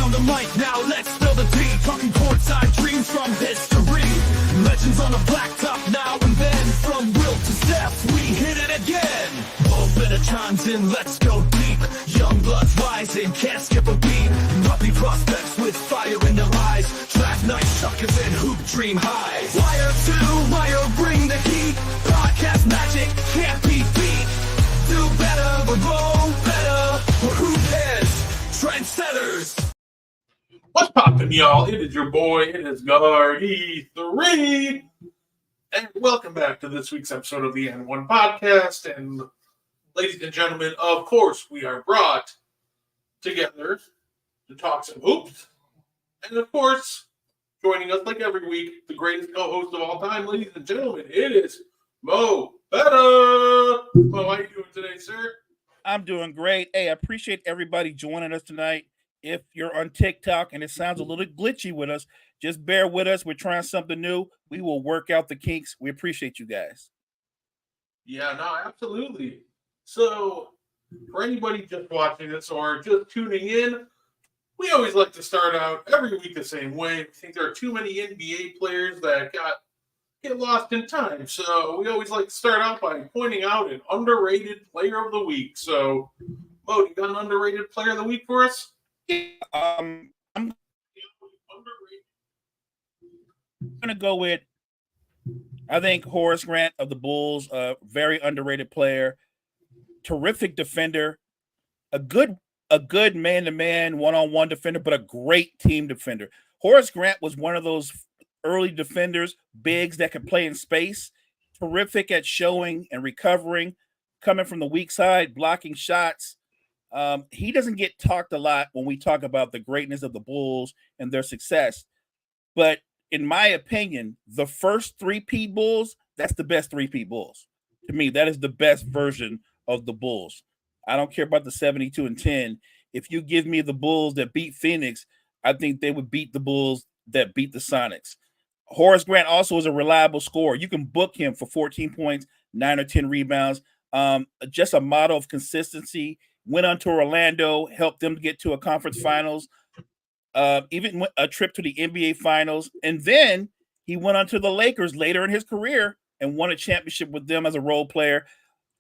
on the mic, now let's spill the tea. Talking courtside dreams from history. Legends on the blacktop now and then. From Wilt to Steph, we hit it again. Better chimes in, let's go deep. Young bloods rising, can't skip a beat. Puppy prospects with fire in their eyes. Draft night suckers and hoop dream highs. Wire to wire, bring the heat. Podcast magic can't be beat. Do better, but roll better. We're hoop heads, trendsetters. What's poppin', y'all? It is your boy, it is Guardy3. And welcome back to this week's episode of the N1 Podcast. And ladies and gentlemen, of course, we are brought together to talk some hoops. And of course, joining us like every week, the greatest co-host of all time, ladies and gentlemen, it is Mo Better. Mo, how you doing today, sir? I'm doing great. Hey, I appreciate everybody joining us tonight. If you're on TikTok and it sounds a little glitchy with us, just bear with us. We're trying something new. We will work out the kinks. We appreciate you guys. Yeah, no, absolutely. So, for anybody just watching this or just tuning in, we always like to start out every week the same way. I think there are too many NBA players that get lost in time. So, we always like to start out by pointing out an underrated player of the week. So, Mo, you got an underrated player of the week for us? I'm going to go with, I think, Horace Grant of the Bulls, a very underrated player. Terrific defender, a good man-to-man, one-on-one defender, but a great team defender. Horace Grant was one of those early defenders, bigs that could play in space, terrific at showing and recovering, coming from the weak side, blocking shots. He doesn't get talked a lot when we talk about the greatness of the Bulls and their success. But in my opinion, the first three-peat Bulls, that's the best three-peat Bulls. To me, that is the best version of the Bulls. I don't care about the 72-10. If you give me the Bulls that beat Phoenix, I think they would beat the Bulls that beat the Sonics. Horace Grant also is a reliable scorer. You can book him for 14 points, 9 or 10 rebounds. Just a model of consistency. Went on to Orlando, helped them get to a conference finals, even a trip to the NBA finals. And then he went on to the Lakers later in his career and won a championship with them as a role player.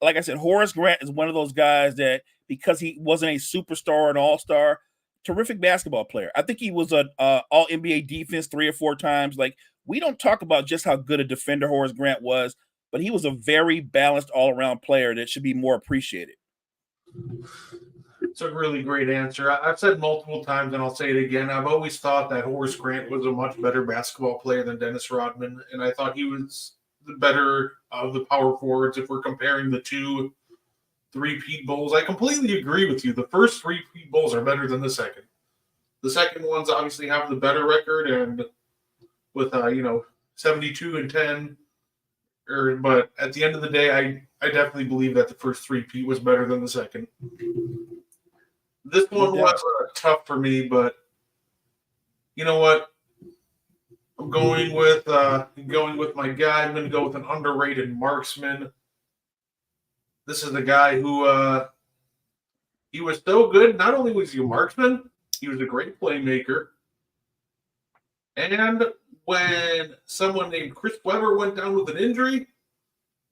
Like I said, Horace Grant is one of those guys that, because he wasn't a superstar or an all-star, terrific basketball player. I think he was an all-NBA defense 3 or 4 times. Like, we don't talk about just how good a defender Horace Grant was, but he was a very balanced all-around player that should be more appreciated. It's a really great answer. I've said multiple times, and I'll say it again, I've always thought that Horace Grant was a much better basketball player than Dennis Rodman, and I thought he was the better of the power forwards if we're comparing the two three-peat Bulls. I completely agree with you. The first three-peat Bulls are better than the second. The second ones obviously have the better record, and with 72-10. But at the end of the day, I definitely believe that the first three-peat was better than the second. This one was tough for me, but you know what? I'm going with my guy. I'm going to go with an underrated marksman. This is the guy who he was so good. Not only was he a marksman, he was a great playmaker. And when someone named Chris Webber went down with an injury,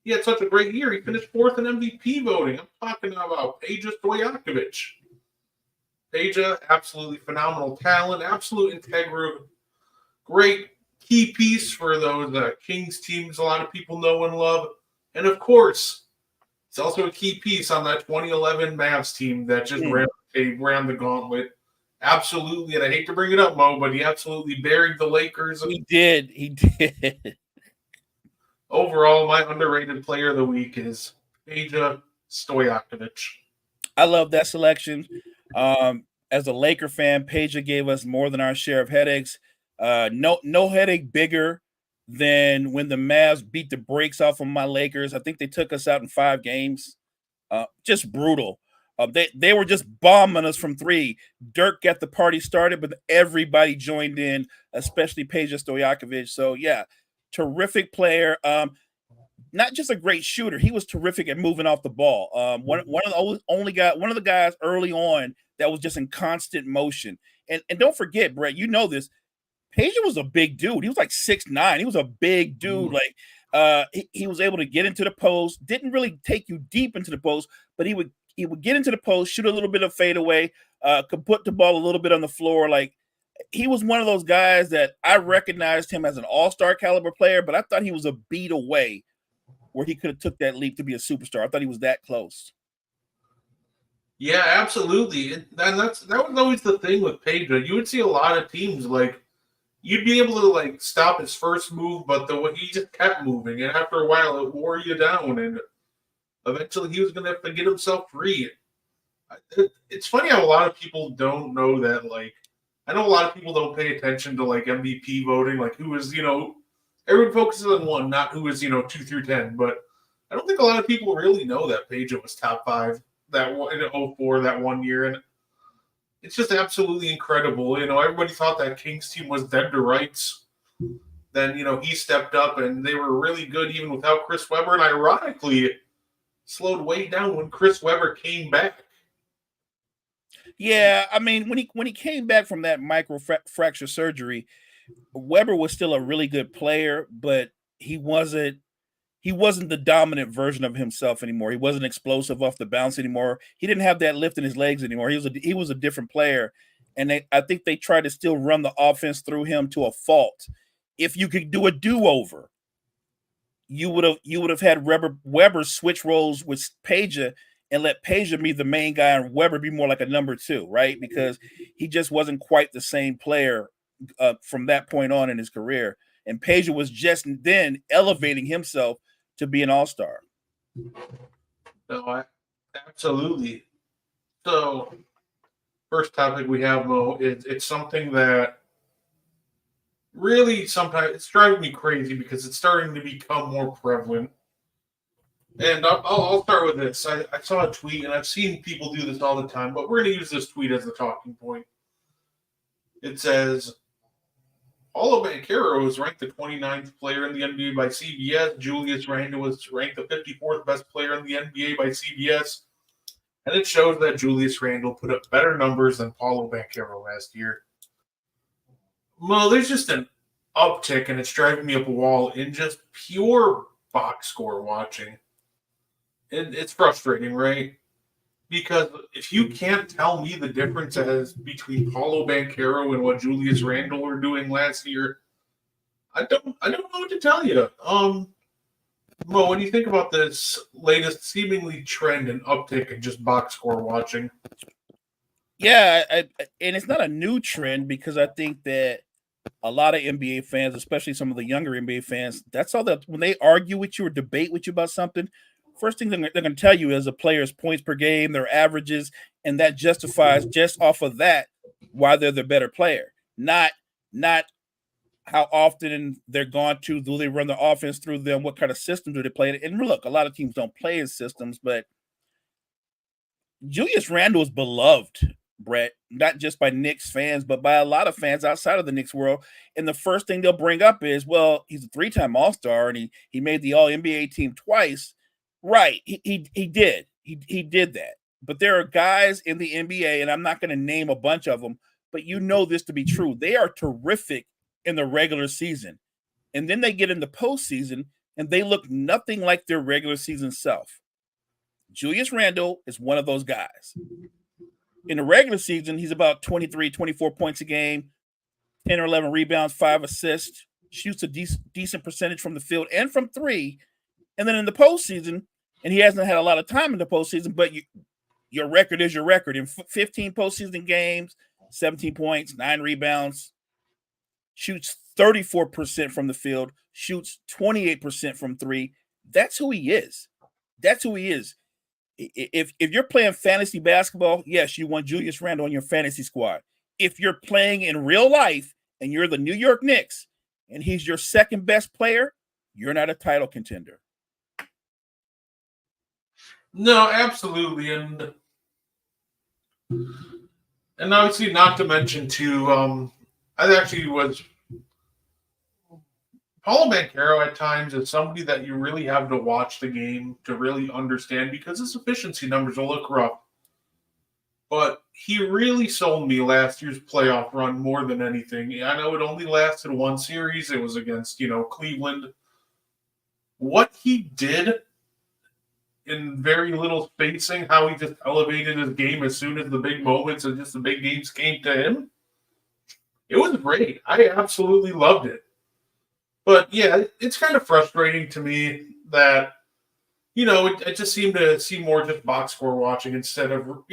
he had such a great year. He finished 4th in MVP voting. I'm talking about Peja Stojakovic. Peja, absolutely phenomenal talent, absolute integrity, great key piece for those Kings teams a lot of people know and love. And, of course, he's also a key piece on that 2011 Mavs team that just ran the gauntlet. Absolutely, and I hate to bring it up, Mo, but he absolutely buried the Lakers. He did. Overall, my underrated player of the week is Peja Stojakovic. I love that selection. As a Laker fan, Peja gave us more than our share of headaches. No headache bigger than when the Mavs beat the brakes off of my Lakers. I think they took us out in 5 games. Just brutal. They were just bombing us from 3. Dirk got the party started, but everybody joined in, especially Peja Stojakovic. So, yeah, terrific player. Not just a great shooter, he was terrific at moving off the ball. One of the guys early on that was just in constant motion. And don't forget, Brett, you know this. Peja was a big dude. He was like 6'9". He was a big dude. Like he was able to get into the post. Didn't really take you deep into the post, but he would get into the post, shoot a little bit of fadeaway, could put the ball a little bit on the floor. Like he was one of those guys that I recognized him as an all-star caliber player, but I thought he was a beat away where he could have took that leap to be a superstar. I thought he was that close. Yeah, absolutely. And that was always the thing with Peja. You would see a lot of teams like you'd be able to like stop his first move, but the way he just kept moving, and after a while it wore you down, and eventually he was going to have to get himself free. It's funny how a lot of people don't know that. Like, I know a lot of people don't pay attention to like MVP voting, like who is, everyone focuses on one, not who is, 2 through 10. But I don't think a lot of people really know that Peja was top 5 that one in 04 that one year, and it's just absolutely incredible. Everybody thought that Kings team was dead to rights. Then, he stepped up and they were really good even without Chris Webber, and ironically slowed way down when Chris Webber came back. Yeah, I mean, when he came back from that microfracture surgery, Webber was still a really good player, but he wasn't the dominant version of himself anymore. He wasn't explosive off the bounce anymore. He didn't have that lift in his legs anymore. He was a different player, and I think they tried to still run the offense through him to a fault. If you could do a do-over, you would have had Webber switch roles with Peja and let Peja be the main guy and Webber be more like a number 2, right? Because he just wasn't quite the same player from that point on in his career. And Peja was just then elevating himself to be an all-star. No, absolutely. So, first topic we have, Mo, it's something that really sometimes it's driving me crazy because it's starting to become more prevalent. And I'll start with this. I saw a tweet, and I've seen people do this all the time, but we're going to use this tweet as the talking point. It says, Paulo Banchero is ranked the 29th player in the NBA by CBS. Julius Randle was ranked the 54th best player in the NBA by CBS. And it shows that Julius Randle put up better numbers than Paulo Banchero last year. Well, there's just an uptick, and it's driving me up a wall in just pure box score watching. It's frustrating, right? Because if you can't tell me the difference as between Paulo Banchero and what Julius Randle were doing last year, I don't know what to tell you. Mo, what do you think about this latest seemingly trend and uptick in just box score watching? Yeah, and it's not a new trend because I think that a lot of NBA fans, especially some of the younger NBA fans, that's all that when they argue with you or debate with you about something, first thing they're going to tell you is a player's points per game, their averages, and that justifies just off of that why they're the better player. Not how often they're going to, do they run the offense through them, what kind of system do they play? And look, a lot of teams don't play in systems, but Julius Randle is beloved, Brett, not just by Knicks fans, but by a lot of fans outside of the Knicks world. And the first thing they'll bring up is, well, he's a 3-time All-Star, and he made the All-NBA team twice. Right, he did. He did that. But there are guys in the NBA, and I'm not going to name a bunch of them, but you know this to be true. They are terrific in the regular season. And then they get in the postseason, and they look nothing like their regular season self. Julius Randle is one of those guys. In the regular season, he's about 23, 24 points a game, 10 or 11 rebounds, 5 assists, shoots a decent percentage from the field and from 3. And then in the postseason, and he hasn't had a lot of time in the postseason, but your record is your record. In 15 postseason games, 17 points, 9 rebounds, shoots 34% from the field, shoots 28% from 3. That's who he is. That's who he is. If you're playing fantasy basketball, yes, you want Julius Randle on your fantasy squad. If you're playing in real life and you're the New York Knicks and he's your second best player, you're not a title contender. No, absolutely, and obviously not to mention too. I actually was Paulo Banchero at times is somebody that you really have to watch the game to really understand because his efficiency numbers will look rough. But he really sold me last year's playoff run more than anything. I know it only lasted one series. It was against, Cleveland. What he did in very little spacing, how he just elevated his game as soon as the big moments and just the big games came to him, it was great. I absolutely loved it. But yeah, it's kind of frustrating to me that, it just seemed to see more just box score watching instead of,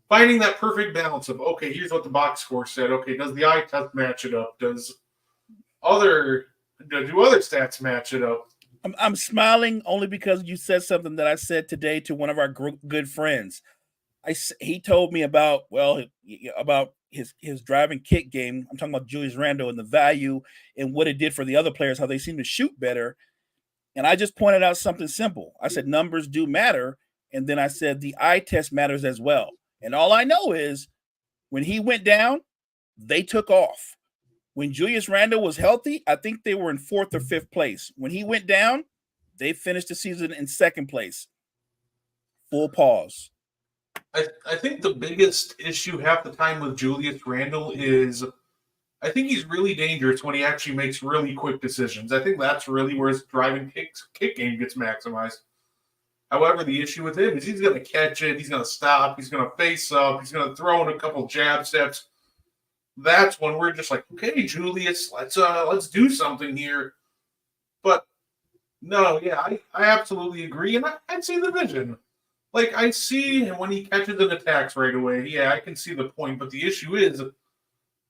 finding that perfect balance of, okay, here's what the box score said. Okay, does the eye test match it up? Do other stats match it up? I'm smiling only because you said something that I said today to one of our good friends. He told me about his driving kick game. I'm talking about Julius Randle and the value and what it did for the other players, how they seem to shoot better. And I just pointed out something simple. I said numbers do matter, and then I said the eye test matters as well. And all I know is when he went down, they took off. When Julius Randle was healthy, I think they were in 4th or 5th place. When he went down, they finished the season in 2nd place. Full pause. I think the biggest issue half the time with Julius Randle is I think he's really dangerous when he actually makes really quick decisions. I think that's really where his driving kick game gets maximized. However, the issue with him is he's going to catch it, he's going to stop, he's going to face up, he's going to throw in a couple jab steps. That's when we're just like, okay, Julius, let's do something here. But no, yeah, I absolutely agree, and I see the vision. Like, I see when he catches and attacks right away. Yeah, I can see the point, but the issue is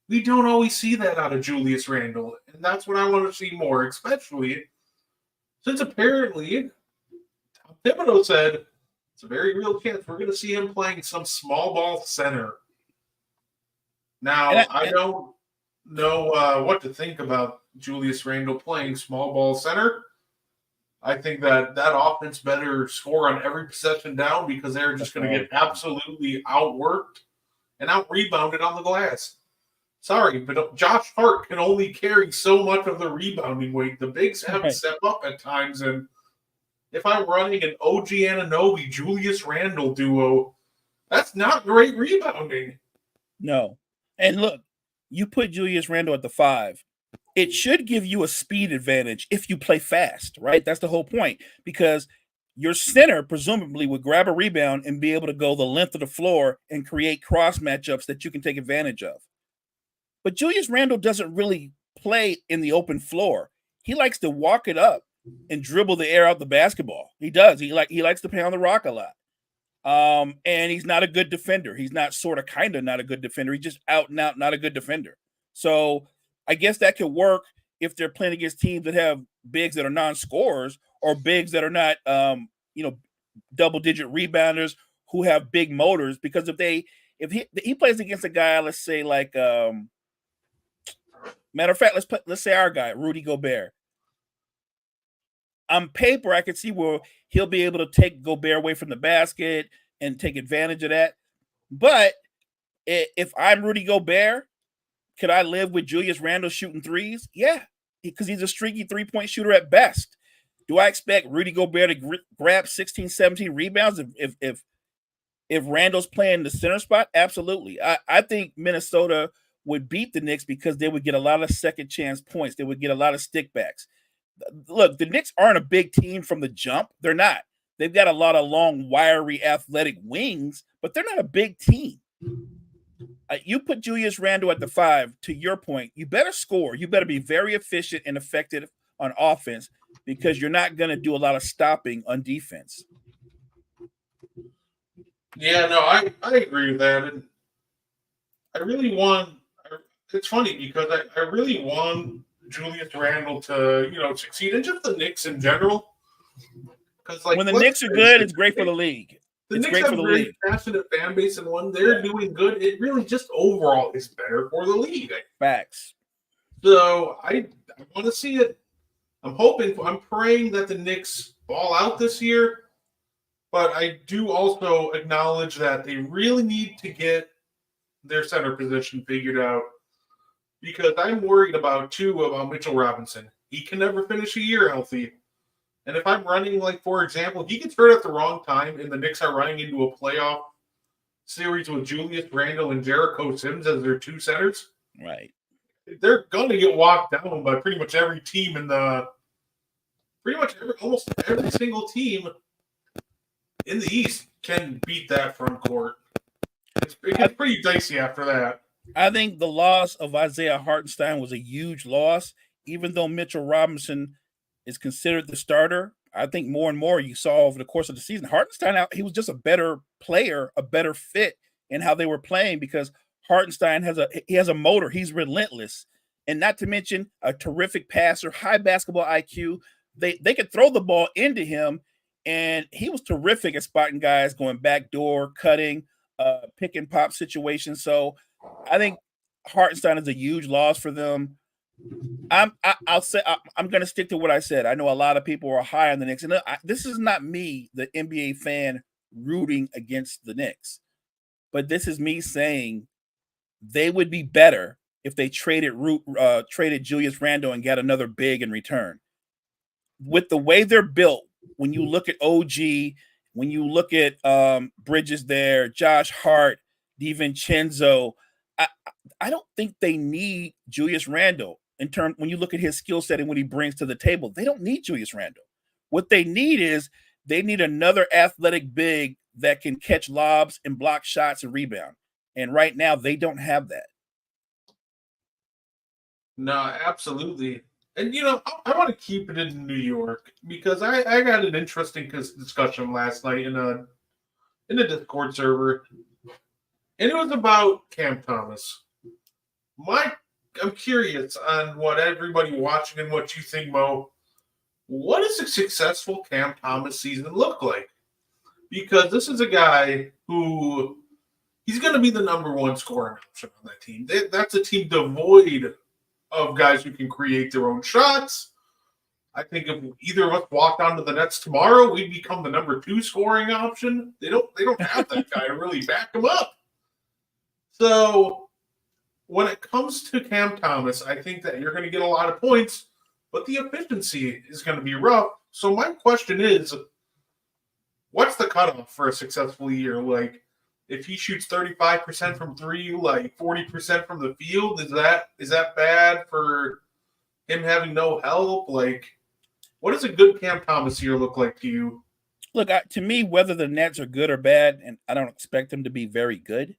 we don't always see that out of Julius Randle, and that's what I want to see more, especially since apparently Thibodeau said it's a very real chance we're going to see him playing some small ball center. Now, I don't know what to think about Julius Randle playing small ball center. I think that offense better score on every possession down because they're just going to get absolutely outworked and out-rebounded on the glass. Sorry, but Josh Hart can only carry so much of the rebounding weight. The bigs have to step up at times, and if I'm running an OG Anunoby, Julius Randle duo, that's not great rebounding. No. And look, you put Julius Randle at the 5. It should give you a speed advantage if you play fast, right? That's the whole point, because your center presumably would grab a rebound and be able to go the length of the floor and create cross matchups that you can take advantage of. But Julius Randle doesn't really play in the open floor. He likes to walk it up and dribble the air out the basketball. He does. He likes to pound the rock a lot. And he's not a good defender. He's not kind of not a good defender. He's just out and out not a good defender. So I guess that could work if they're playing against teams that have bigs that are non-scorers or bigs that are not, double-digit rebounders who have big motors. Because if he plays against a guy, let's say like, matter of fact, let's say our guy Rudy Gobert. On paper, I could see where he'll be able to take Gobert away from the basket and take advantage of that. But if I'm Rudy Gobert, could I live with Julius Randle shooting threes? Yeah, because he's a streaky three-point shooter at best. Do I expect Rudy Gobert to grab 16, 17 rebounds if Randle's playing the center spot? Absolutely. I think Minnesota would beat the Knicks because they would get a lot of second chance points. They would get a lot of stickbacks. Look, the Knicks aren't a big team from the jump. They're not. They've got a lot of long, wiry, athletic wings, but they're not a big team. You put Julius Randle at the 5, to your point, you better score. You better be very efficient and effective on offense because you're not going to do a lot of stopping on defense. Yeah, no, I agree with that. And I really want – it's funny because I really want – Julius Randle to, succeed, and just the Knicks in general. Because when the Knicks are good, it's great for the league. The Knicks have a very passionate fan base, and when they're doing good, it really just overall is better for the league. Facts. So I want to see it. I'm praying that the Knicks ball out this year, but I do also acknowledge that they really need to get their center position figured out. Because I'm worried about Mitchell Robinson. He can never finish a year healthy. And if I'm running, like, for example, if he gets hurt at the wrong time and the Knicks are running into a playoff series with Julius Randle and Jericho Sims as their two centers, Right. they're gonna get walked down by pretty much every team almost every single team in the East can beat that front court. It gets pretty dicey after that. I think the loss of Isaiah Hartenstein was a huge loss, even though Mitchell Robinson is considered the starter. I think more and more you saw over the course of the season, Hartenstein, he was just a better player, a better fit in how they were playing because Hartenstein has a motor. He's relentless. And not to mention a terrific passer, high basketball IQ. They could throw the ball into him, and he was terrific at spotting guys, going backdoor, cutting, pick and pop situations. So I think Hartenstein is a huge loss for them. I'm going to stick to what I said. I know a lot of people are high on the Knicks, and this is not me, the NBA fan, rooting against the Knicks, but this is me saying they would be better if they traded Julius Randle and got another big in return. With the way they're built, when you look at OG, when you look at Bridges there, Josh Hart, DiVincenzo, I don't think they need Julius Randle when you look at his skill set and what he brings to the table. They don't need Julius Randle. What they need is they need another athletic big that can catch lobs and block shots and rebound. And right now they don't have that. No, absolutely. And I want to keep it in New York because I got an interesting discussion last night in a Discord server, and it was about Cam Thomas. I'm curious on what everybody watching and what you think, Mo. What does a successful Cam Thomas season look like? Because this is a guy who he's going to be the number one scoring option on that team. That's a team devoid of guys who can create their own shots. I think if either of us walked onto the Nets tomorrow, we'd become the number two scoring option. They don't have that guy to really back him up. So when it comes to Cam Thomas, I think that you're going to get a lot of points, but the efficiency is going to be rough. So my question is, what's the cutoff for a successful year? Like, if he shoots 35% from three, like 40% from the field, is that bad for him having no help? Like, what does a good Cam Thomas year look like to you? Look, to me, whether the Nets are good or bad, and I don't expect them to be very good,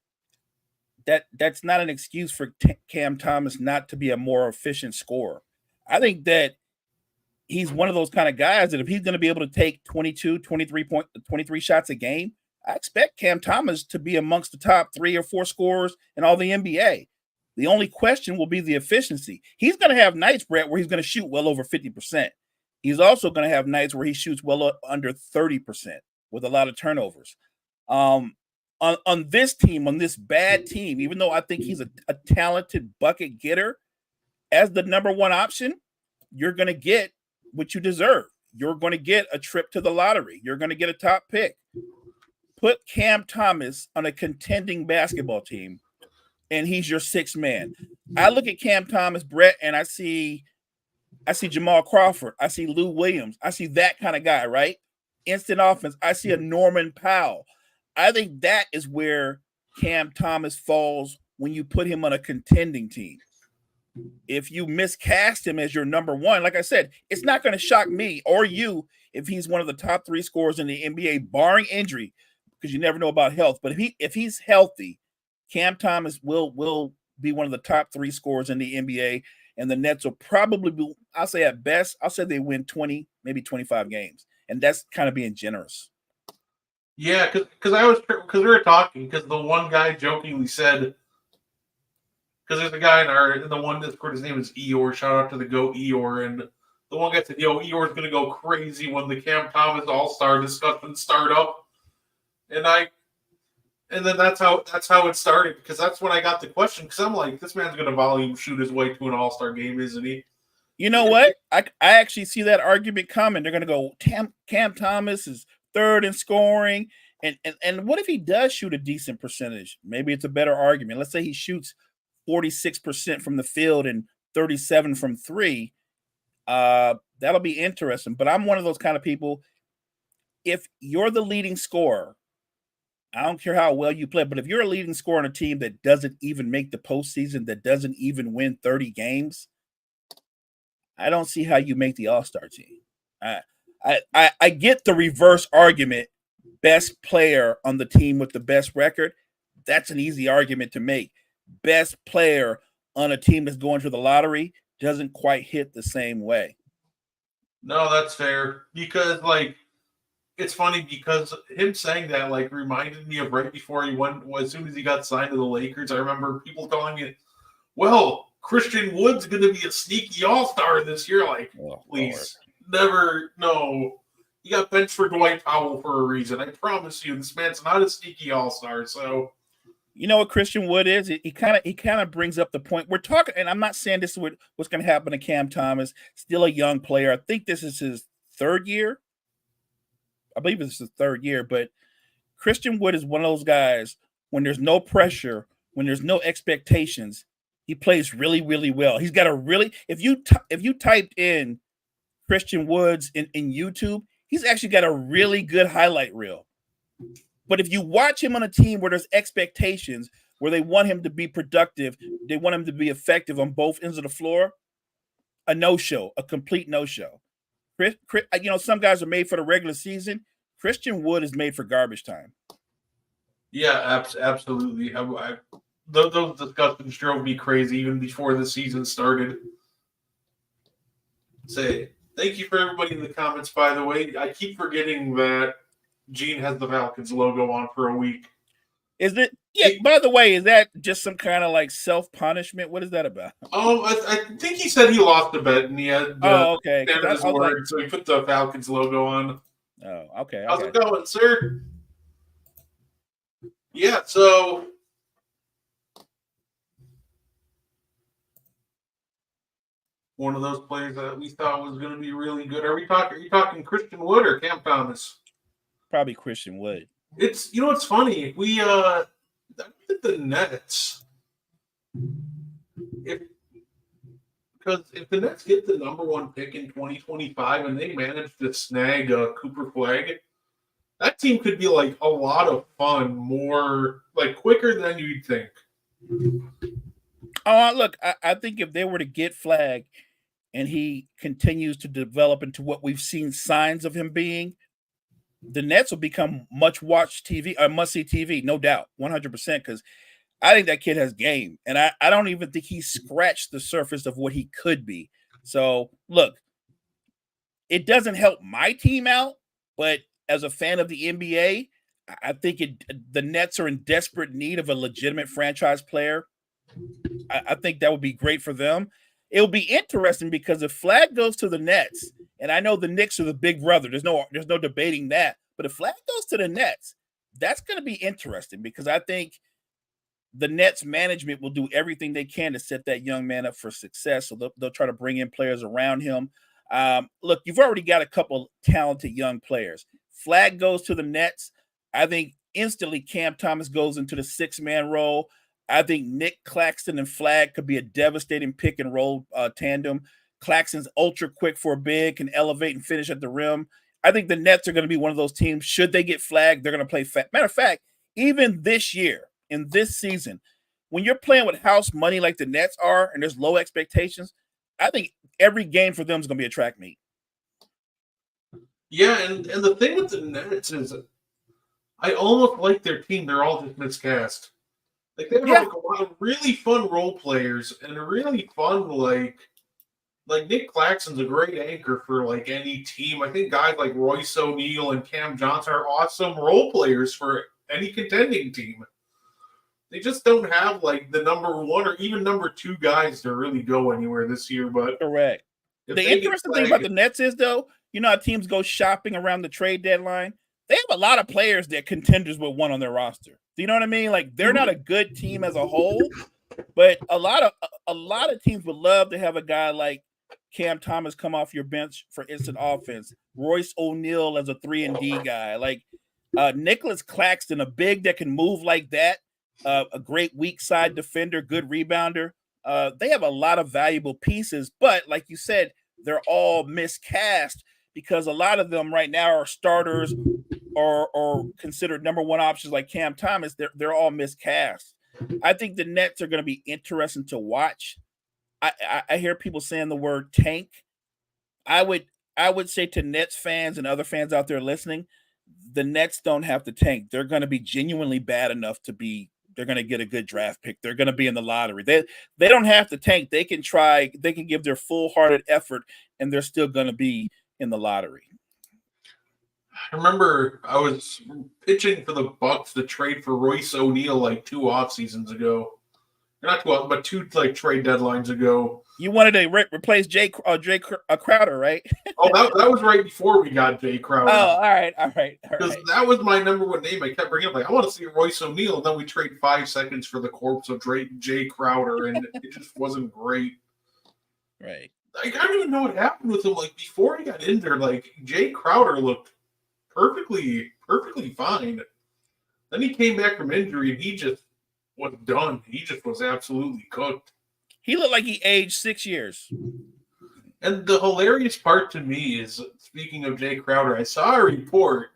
that's not an excuse for Cam Thomas not to be a more efficient scorer. I think that he's one of those kind of guys that if he's going to be able to take 22, 23 shots a game, I expect Cam Thomas to be amongst the top 3 or 4 scorers in all the NBA. The only question will be the efficiency. He's going to have nights, Brett, where he's going to shoot well over 50%. He's also going to have nights where he shoots well under 30% with a lot of turnovers. On this team, on this bad team, even though I think he's a talented bucket getter, as the number one option, you're going to get what you deserve. You're going to get a trip to the lottery. You're going to get a top pick. Put Cam Thomas on a contending basketball team, and he's your sixth man. I look at Cam Thomas, Brett, and I see Jamal Crawford. I see Lou Williams. I see that kind of guy, right? Instant offense. I see a Norman Powell. I think that is where Cam Thomas falls when you put him on a contending team. If you miscast him as your number one, like I said, it's not going to shock me or you if he's one of the top 3 scorers in the NBA, barring injury, because you never know about health. But if he's healthy, Cam Thomas will be one of the top 3 scorers in the NBA, and the Nets will probably be, I'll say at best, they win 20, maybe 25 games. And that's kind of being generous. Yeah, because we were talking, because the one guy jokingly said, because there's a guy in the one Discord, his name is Eeyore, shout out to the GOAT Eeyore, and the one guy said, Eeyore's going to go crazy when the Cam Thomas All-Star discussions start up. And then that's how it started, because that's when I got the question, because I'm like, this man's going to volume shoot his way to an All-Star game, isn't he? You know what? I actually see that argument coming. They're going to go, Cam Thomas is third in scoring, and what if he does shoot a decent percentage? Maybe it's a better argument. Let's say he shoots 46% from the field and 37 from 3. That'll be interesting. But I'm one of those kind of people. If you're the leading scorer I don't care how well you play, but if you're a leading scorer on a team that doesn't even make the postseason, that doesn't even win 30 games, I don't see how you make the All-Star team. I get the reverse argument, best player on the team with the best record. That's an easy argument to make. Best player on a team that's going to the lottery doesn't quite hit the same way. No, that's fair. Because, like, it's funny because him saying that, like, reminded me of right before he went, well, as soon as he got signed to the Lakers, I remember people calling it, well, Christian Wood's going to be a sneaky all-star this year. Like, please, never, no. He got benched for Dwight Powell for a reason. I promise you, this man's not a sneaky all-star, so. You know what Christian Wood is? He kind of brings up the point we're talking, and I'm not saying this is what's going to happen to Cam Thomas. Still a young player. I think this is his third year. I believe this is his third year, but Christian Wood is one of those guys when there's no pressure, when there's no expectations, he plays really, really well. He's got a really if you typed in Christian Woods in YouTube, he's actually got a really good highlight reel. But if you watch him on a team where there's expectations, where they want him to be productive, they want him to be effective on both ends of the floor, a no-show, a complete no-show. Some guys are made for the regular season. Christian Wood is made for garbage time. Yeah, absolutely. Those discussions drove me crazy even before the season started. Thank you for everybody in the comments, by the way. I keep forgetting that Gene has the Falcons logo on for a week. Is it? Yeah, by the way, is that just some kind of like self-punishment? What is that about? I think he said he lost a bet and he had okay. his word, so he put the Falcons logo on. Oh, okay. How's it going, sir? Yeah, so one of those players that we thought was going to be really good. Are you talking Christian Wood or Cam Thomas? Probably Christian Wood. It's it's funny. We the Nets. Because if the Nets get the number one pick in 2025 and they manage to snag Cooper Flag, that team could be like a lot of fun, more like quicker than you'd think. Oh, look, I think if they were to get Flag and he continues to develop into what we've seen signs of him being, the Nets will become must-watch TV, must-see TV, no doubt, 100%, because I think that kid has game, and I don't even think he scratched the surface of what he could be. So, look, it doesn't help my team out, but as a fan of the NBA, I think the Nets are in desperate need of a legitimate franchise player. I think that would be great for them. It'll be interesting because if Flag goes to the Nets, and I know the Knicks are the big brother, there's no debating that. But if Flag goes to the Nets, that's going to be interesting because I think the Nets management will do everything they can to set that young man up for success. So they'll try to bring in players around him. Look, you've already got a couple talented young players. Flag goes to the Nets. I think instantly Cam Thomas goes into the six-man role. I think Nick Claxton and Flag could be a devastating pick and roll tandem. Claxton's ultra quick for a big, can elevate and finish at the rim. I think the Nets are going to be one of those teams. Should they get Flag, they're going to play Matter of fact, even this year, in this season, when you're playing with house money like the Nets are and there's low expectations, I think every game for them is going to be a track meet. Yeah, and the thing with the Nets is I almost like their team. They're all just miscast. Like they have like a lot of really fun role players and a really fun like Nick Claxton's a great anchor for like any team. I think guys like Royce O'Neal and Cam Johnson are awesome role players for any contending team. They just don't have like the number one or even number two guys to really go anywhere this year. But correct. The interesting thing about the Nets is though, you know how teams go shopping around the trade deadline? They have a lot of players that contenders would want on their roster. Do you know what I mean? Like they're not a good team as a whole, but a lot of teams would love to have a guy like Cam Thomas come off your bench for instant offense. Royce O'Neal as a 3-and-D guy, like Nicholas Claxton, a big that can move like that, a great weak side defender, good rebounder. They have a lot of valuable pieces, but like you said, they're all miscast because a lot of them right now are starters or considered number one options like Cam Thomas. They're all miscast. I think the Nets are going to be interesting to watch. I hear people saying the word tank. I would say to Nets fans and other fans out there listening, the Nets don't have to tank. They're going to be genuinely bad enough to be. They're going to get a good draft pick. They're going to be in the lottery. They don't have to tank. They can try. They can give their full-hearted effort, and they're still going to be in the lottery. I remember I was pitching for the Bucks to trade for Royce O'Neal like 2 off seasons ago. Not 2 off, but 2 like trade deadlines ago. You wanted to replace Jay Crowder, right? Oh, that was right before we got Jay Crowder. Oh, all right. Because that was my number one name. I kept bringing up, like, I want to see Royce O'Neal. And then we trade 5 seconds for the corpse of Jay Crowder, and it just wasn't great. Right. Like, I don't even know what happened with him. Like, before he got injured, like, Jay Crowder looked perfectly fine. Then he came back from injury, and he just was done. He just was absolutely cooked. He looked like he aged 6 years. And the hilarious part to me is, speaking of Jay Crowder, I saw a report,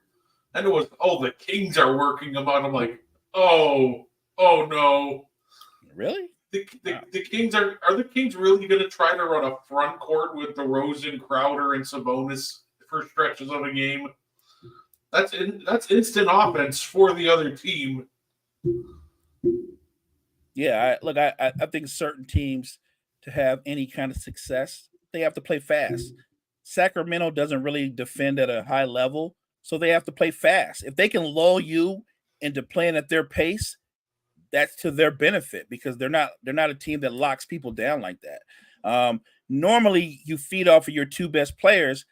and it was, the Kings are working him out. I'm like, oh no. Really? The Kings are the Kings really going to try to run a front court with DeRozan, Crowder, and Sabonis for stretches of a game? That's instant offense for the other team. Yeah, I think certain teams, to have any kind of success, they have to play fast. Sacramento doesn't really defend at a high level, so they have to play fast. If they can lull you into playing at their pace, that's to their benefit, because they're not a team that locks people down like that. Normally, you feed off of your 2 best players,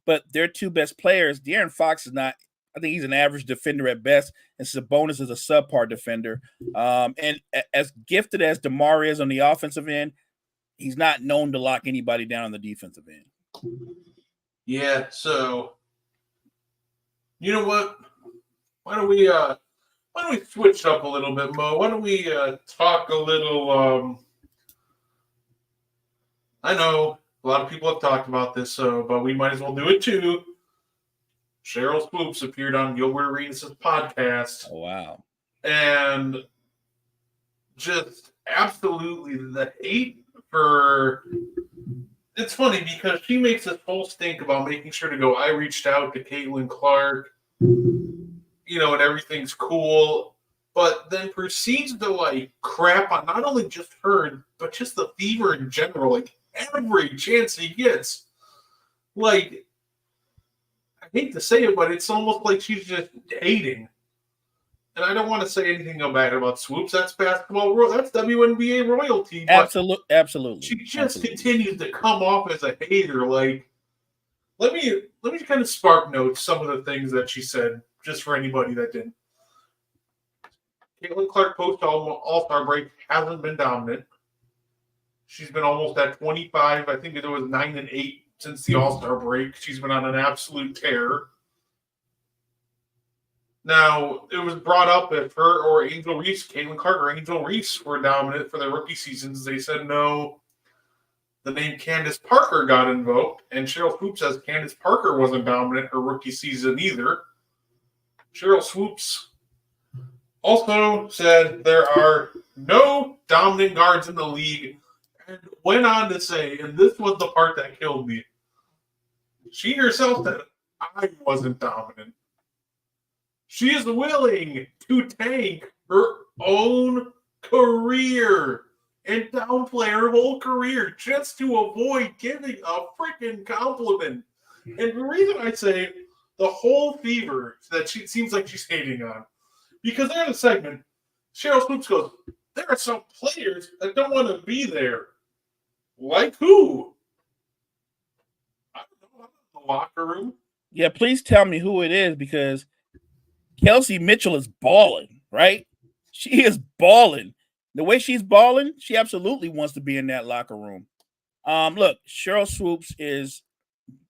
but their 2 best players, De'Aaron Fox is not. I think he's an average defender at best, and Sabonis is a subpar defender. And as gifted as DeMar is on the offensive end, he's not known to lock anybody down on the defensive end. Yeah, so you know what? Why don't we switch up a little bit, Mo? Why don't we talk a little? I know a lot of people have talked about this, but we might as well do it too. Sheryl Swoopes appeared on Gilbert Arenas' podcast. Oh, wow. And just absolutely the hate for... It's funny because she makes this whole stink about making sure to go, I reached out to Caitlin Clark, and everything's cool, but then proceeds to, like, crap on not only just her, but just the Fever in general, like, every chance he gets. Like... I hate to say it, but it's almost like she's just hating. And I don't want to say anything bad about Swoopes. That's basketball. That's WNBA royalty. Absolutely. She just continues to come off as a hater. Like, let me kind of spark note some of the things that she said, just for anybody that didn't. Caitlin Clark post All-Star break hasn't been dominant. She's been almost at 25. I think it was 9-8. Since the All-Star break. She's been on an absolute tear. Now, it was brought up if her or Angel Reese, Caitlin Clark or Angel Reese were dominant for their rookie seasons. They said no. The name Candace Parker got invoked, and Sheryl Swoopes says Candace Parker wasn't dominant her rookie season either. Sheryl Swoopes also said there are no dominant guards in the league, and went on to say, and this was the part that killed me, she herself said, I wasn't dominant. She is willing to tank her own career and downplay her whole career just to avoid giving a freaking compliment. And the reason I say the whole Fever that she seems like she's hating on, because there's a segment, Sheryl Swoopes goes, there are some players that don't want to be there. Like who? I don't know. The locker room. Yeah, please tell me who it is, because Kelsey Mitchell is balling, right? She is balling. The way she's balling, she absolutely wants to be in that locker room. Look, Sheryl Swoopes is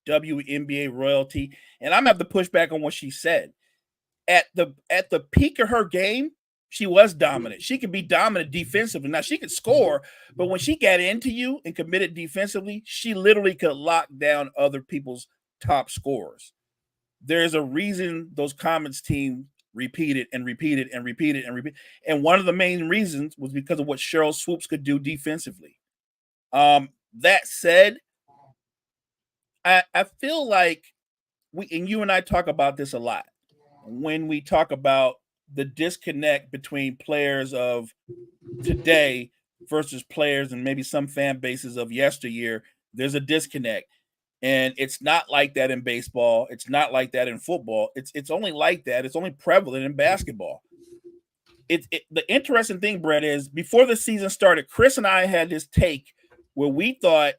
WNBA royalty, and I'm gonna have to push back on what she said. At the peak of her game, she was dominant. She could be dominant defensively. Now, she could score, but when she got into you and committed defensively, she literally could lock down other people's top scorers. There's a reason those Comets team repeated and repeated and repeated and repeated. And one of the main reasons was because of what Sheryl Swoopes could do defensively. That said, I feel like you and I talk about this a lot when we talk about the disconnect between players of today versus players and maybe some fan bases of yesteryear. There's a disconnect. And it's not like that in baseball. It's not like that in football. It's only like that. It's only prevalent in basketball. The interesting thing, Brett, is before the season started, Chris and I had this take where we thought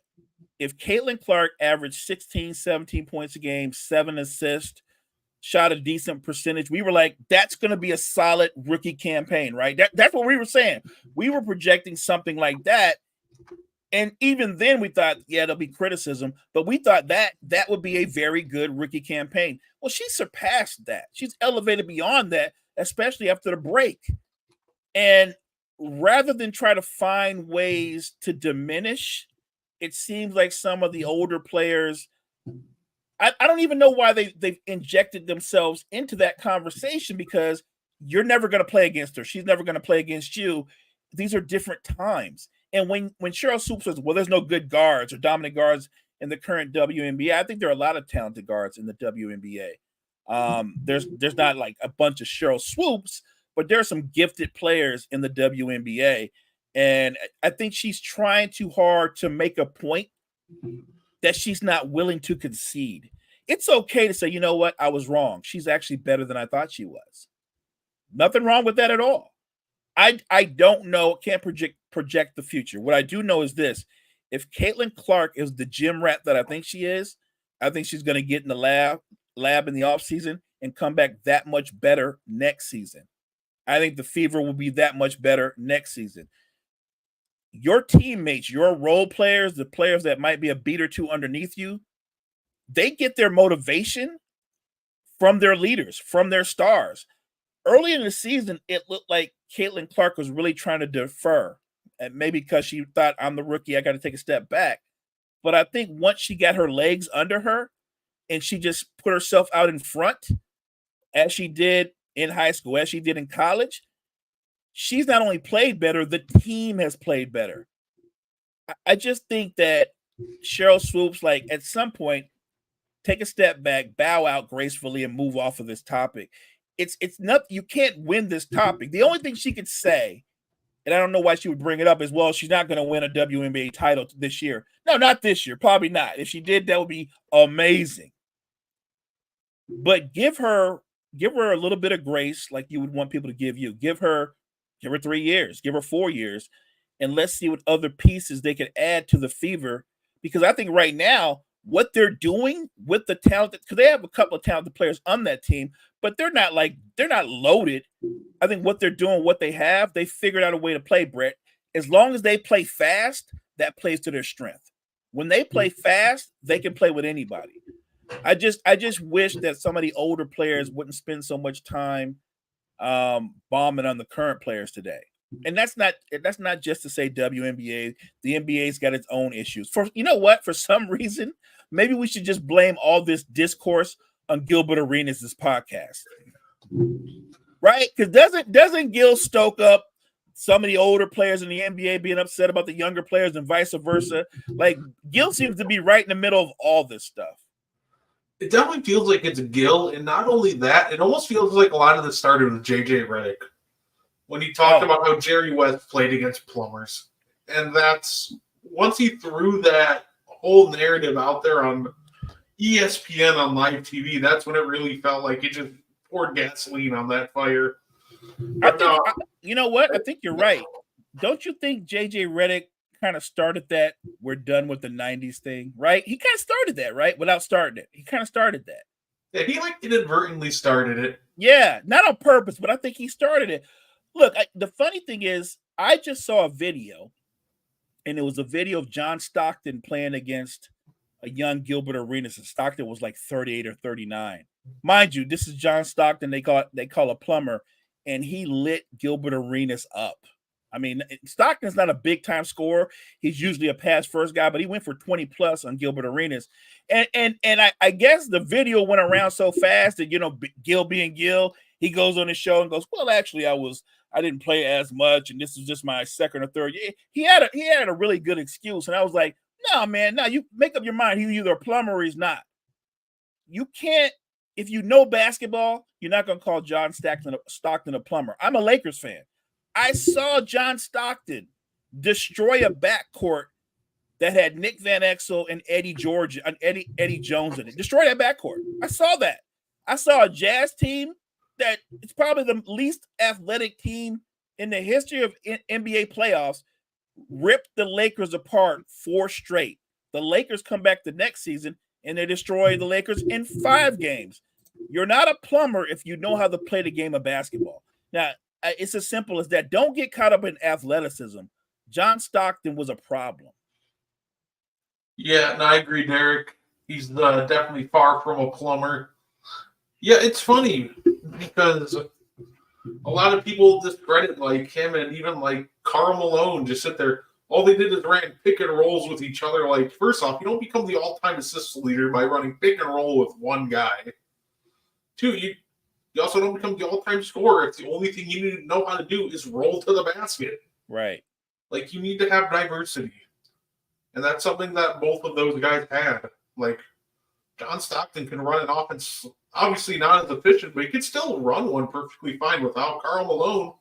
if Caitlin Clark averaged 16, 17 points a game, 7 assists, shot a decent percentage, we were like, that's going to be a solid rookie campaign, right? That's what we were saying. We were projecting something like that. And even then we thought, yeah, there'll be criticism, but we thought that would be a very good rookie campaign. Well, she surpassed that. She's elevated beyond that, especially after the break. And rather than try to find ways to diminish, it seems like some of the older players, I don't even know why they've injected themselves into that conversation, because you're never going to play against her. She's never going to play against you. These are different times. And when Sheryl Swoopes says, well, there's no good guards or dominant guards in the current WNBA, I think there are a lot of talented guards in the WNBA. There's not like a bunch of Sheryl Swoopes, but there are some gifted players in the WNBA. And I think she's trying too hard to make a point that she's not willing to concede. It's okay to say, you know what, I was wrong. She's actually better than I thought she was. Nothing wrong with that at all. I don't know, can't project the future. What I do know is this: if Caitlin Clark is the gym rat that I think she is, I think she's going to get in the lab in the offseason and come back that much better next season. I think the Fever will be that much better next season. Your teammates, your role players, the players that might be a beat or two underneath you, they get their motivation from their leaders, from their stars. Early in the season, it looked like Caitlin Clark was really trying to defer, and maybe because she thought, I'm the rookie, I got to take a step back. But I think once she got her legs under her and she just put herself out in front, as she did in high school, as she did in college, she's not only played better, the team has played better. I just think that Sheryl Swoopes, like, at some point, take a step back, bow out gracefully, and move off of this topic. It's not, you can't win this topic. The only thing she could say, and I don't know why she would bring it up, as well, she's not going to win a WNBA title this year. No, not this year. Probably not. If she did, that would be amazing. But give her a little bit of grace, like you would want people to give you. Give her 3 years, give her 4 years, and let's see what other pieces they can add to the Fever. Because I think right now, what they're doing with the talent, because they have a couple of talented players on that team, but they're not loaded. I think what they're doing, what they have, they figured out a way to play, Brett. As long as they play fast, that plays to their strength. When they play fast, they can play with anybody. I just wish that some of the older players wouldn't spend so much time bombing on the current players today. And that's not just to say WNBA. The NBA's got its own issues. For some reason, maybe we should just blame all this discourse on Gilbert Arenas' podcast, right? Because doesn't Gil stoke up some of the older players in the NBA being upset about the younger players and vice versa? Like, Gil seems to be right in the middle of all this stuff. It definitely feels like it's Gil, and not only that, it almost feels like a lot of this started with JJ Redick when he talked about how Jerry West played against plumbers. And that's, once he threw that whole narrative out there on ESPN on live TV, that's when it really felt like it just poured gasoline on that fire. You know what? I think you're right. Don't you think JJ Redick kind of started that we're done with the 90s thing, right? He kind of started that, right? Without starting it. He kind of started that. Yeah, he inadvertently started it. Yeah, not on purpose, but I think he started it. Look, the funny thing is, I just saw a video, and it was a video of John Stockton playing against a young Gilbert Arenas, and Stockton was like 38 or 39. Mind you, this is John Stockton, they call a plumber, and he lit Gilbert Arenas up. I mean, Stockton's not a big time scorer. He's usually a pass first guy, but he went for 20 plus on Gilbert Arenas. And I guess the video went around so fast that, Gil being Gil, he goes on his show and goes, well, actually, I didn't play as much, and this is just my second or third year. He had a really good excuse. And I was like, no, man, no, you make up your mind. He's either a plumber or he's not. You can't, if you know basketball, you're not going to call John Stockton a plumber. I'm a Lakers fan. I saw John Stockton destroy a backcourt that had Nick Van Exel and Eddie Jones in it. Destroy that backcourt. I saw that. I saw a Jazz team that it's probably the least athletic team in the history of NBA playoffs rip the Lakers apart 4 straight. The Lakers come back the next season and they destroy the Lakers in 5 games. You're not a plumber if you know how to play the game of basketball. Now, it's as simple as that. Don't get caught up in athleticism. John Stockton was a problem. Yeah, and I agree, Derek. He's definitely far from a plumber. Yeah, it's funny because a lot of people discredit like him and even like Karl Malone just sit there. All they did is ran pick and rolls with each other. Like, first off, you don't become the all-time assist leader by running pick and roll with one guy. 2, you also don't become the all-time scorer if the only thing you need to know how to do is roll to the basket. Right. Like, you need to have diversity. And that's something that both of those guys had. Like, John Stockton can run an offense, obviously not as efficient, but he could still run one perfectly fine without Karl Malone.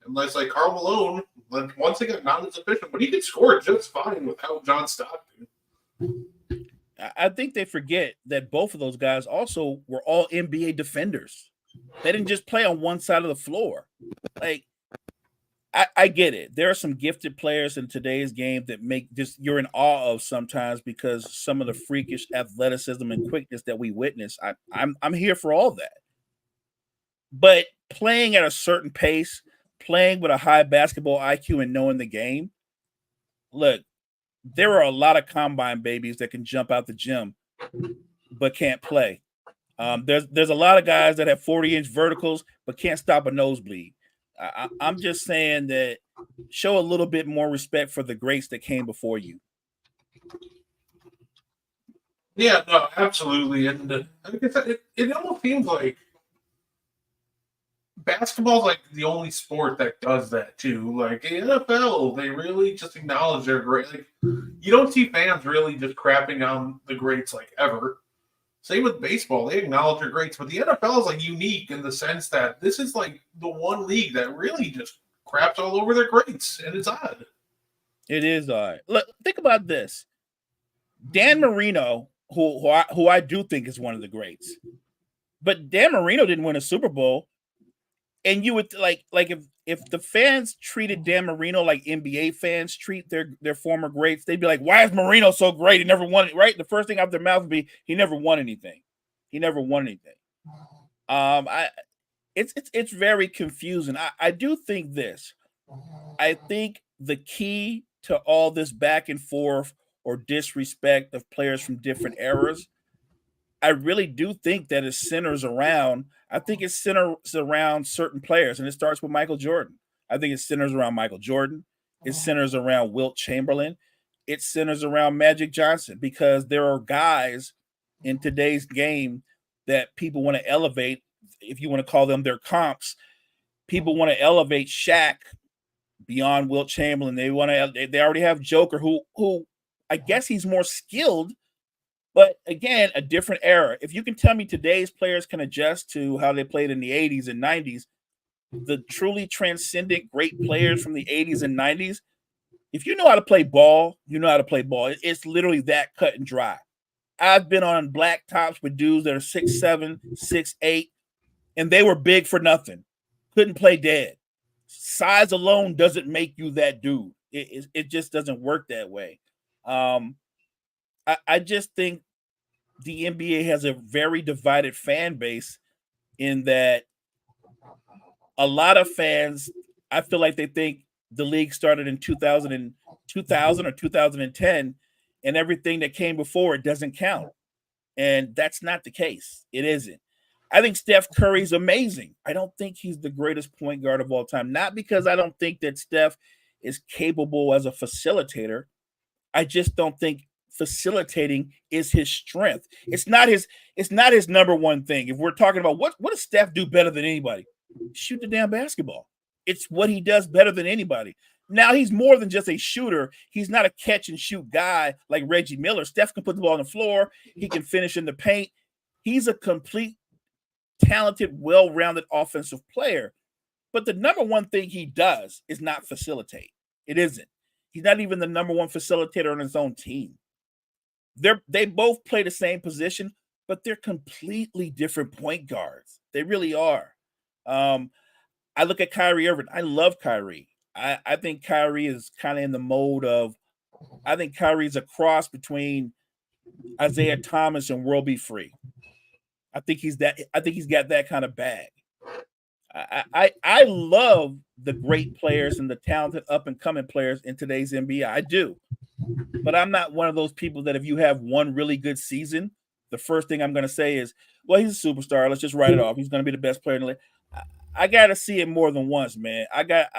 Unless, like, Karl Malone, once again, not as efficient, but he could score just fine without John Stockton. I think they forget that both of those guys also were all NBA defenders. They didn't just play on one side of the floor. Like, I get it. There are some gifted players in today's game that make just you're in awe of sometimes because some of the freakish athleticism and quickness that we witness. I'm here for all that. But playing at a certain pace, playing with a high basketball IQ and knowing the game, look, there are a lot of combine babies that can jump out the gym but can't play. There's a lot of guys that have 40-inch verticals but can't stop a nosebleed. I'm just saying that show a little bit more respect for the greats that came before you. Yeah, no, absolutely. And like I said, it almost seems like basketball's like the only sport that does that too. Like the NFL, they really just acknowledge their great. Like, you don't see fans really just crapping on the greats like ever. Same with baseball, they acknowledge their greats, but the NFL is like unique in the sense that this is like the one league that really just craps all over their greats, and it's odd. It is odd. Look, think about this: Dan Marino, who I do think is one of the greats, but Dan Marino didn't win a Super Bowl. And you would like if the fans treated Dan Marino like NBA fans treat their former greats, they'd be like, "Why is Marino so great? He never won it." Right? The first thing out of their mouth would be, "He never won anything. He never won anything." It's very confusing. I do think this. I think the key to all this back and forth or disrespect of players from different eras, I really do think that it centers around. I think it centers around certain players, and it starts with Michael Jordan. I think it centers around Michael Jordan. It centers around Wilt Chamberlain. It centers around Magic Johnson because there are guys in today's game that people want to elevate. If you want to call them their comps, people want to elevate Shaq beyond Wilt Chamberlain. They already have Joker, who I guess he's more skilled. But again, a different era. If you can tell me today's players can adjust to how they played in the 80s and 90s, the truly transcendent great players from the 80s and 90s, if you know how to play ball, you know how to play ball. It's literally that cut and dry. I've been on black tops with dudes that are 6'7", 6'8", and they were big for nothing. Couldn't play dead. Size alone doesn't make you that dude. It just doesn't work that way. I just think the NBA has a very divided fan base in that a lot of fans, I feel like they think the league started in 2000 or 2010, and everything that came before it doesn't count. And that's not the case. It isn't. I think Steph Curry's amazing. I don't think he's the greatest point guard of all time. Not because I don't think that Steph is capable as a facilitator. I just don't think facilitating is his strength. It's not his number one thing. If we're talking about what does Steph do better than anybody? Shoot the damn basketball. It's what he does better than anybody. Now he's more than just a shooter. He's not a catch and shoot guy like Reggie Miller. Steph can put the ball on the floor. He can finish in the paint. He's a complete, talented, well-rounded offensive player. But the number one thing he does is not facilitate. It isn't. He's not even the number one facilitator on his own team. They both play the same position, but they're completely different point guards. They really are. I look at Kyrie Irving. I love Kyrie. I think Kyrie is kind of in the mode of, I think Kyrie's a cross between Isaiah Thomas and World Be Free. I think he's got that kind of bag. I love the great players and the talented up and coming players in today's NBA. I do. But I'm not one of those people that if you have one really good season, the first thing I'm going to say is, well, he's a superstar. Let's just write it off. He's going to be the best player in the league. I got to see it more than once, man. I got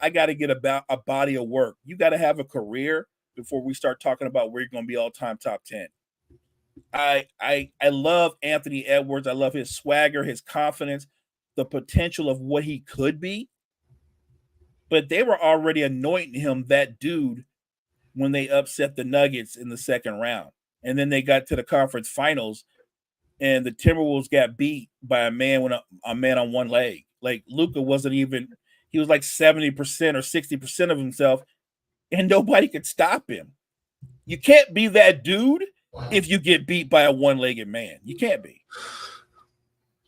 to get about a body of work. You got to have a career before we start talking about where you're going to be all-time top 10. I love Anthony Edwards. I love his swagger, his confidence, the potential of what he could be. But they were already anointing him that dude when they upset the Nuggets in the second round. And then they got to the conference finals and the Timberwolves got beat by a man with a man on one leg. Like Luka wasn't even, he was like 70% or 60% of himself and nobody could stop him. You can't be that dude if you get beat by a one-legged man. You can't be.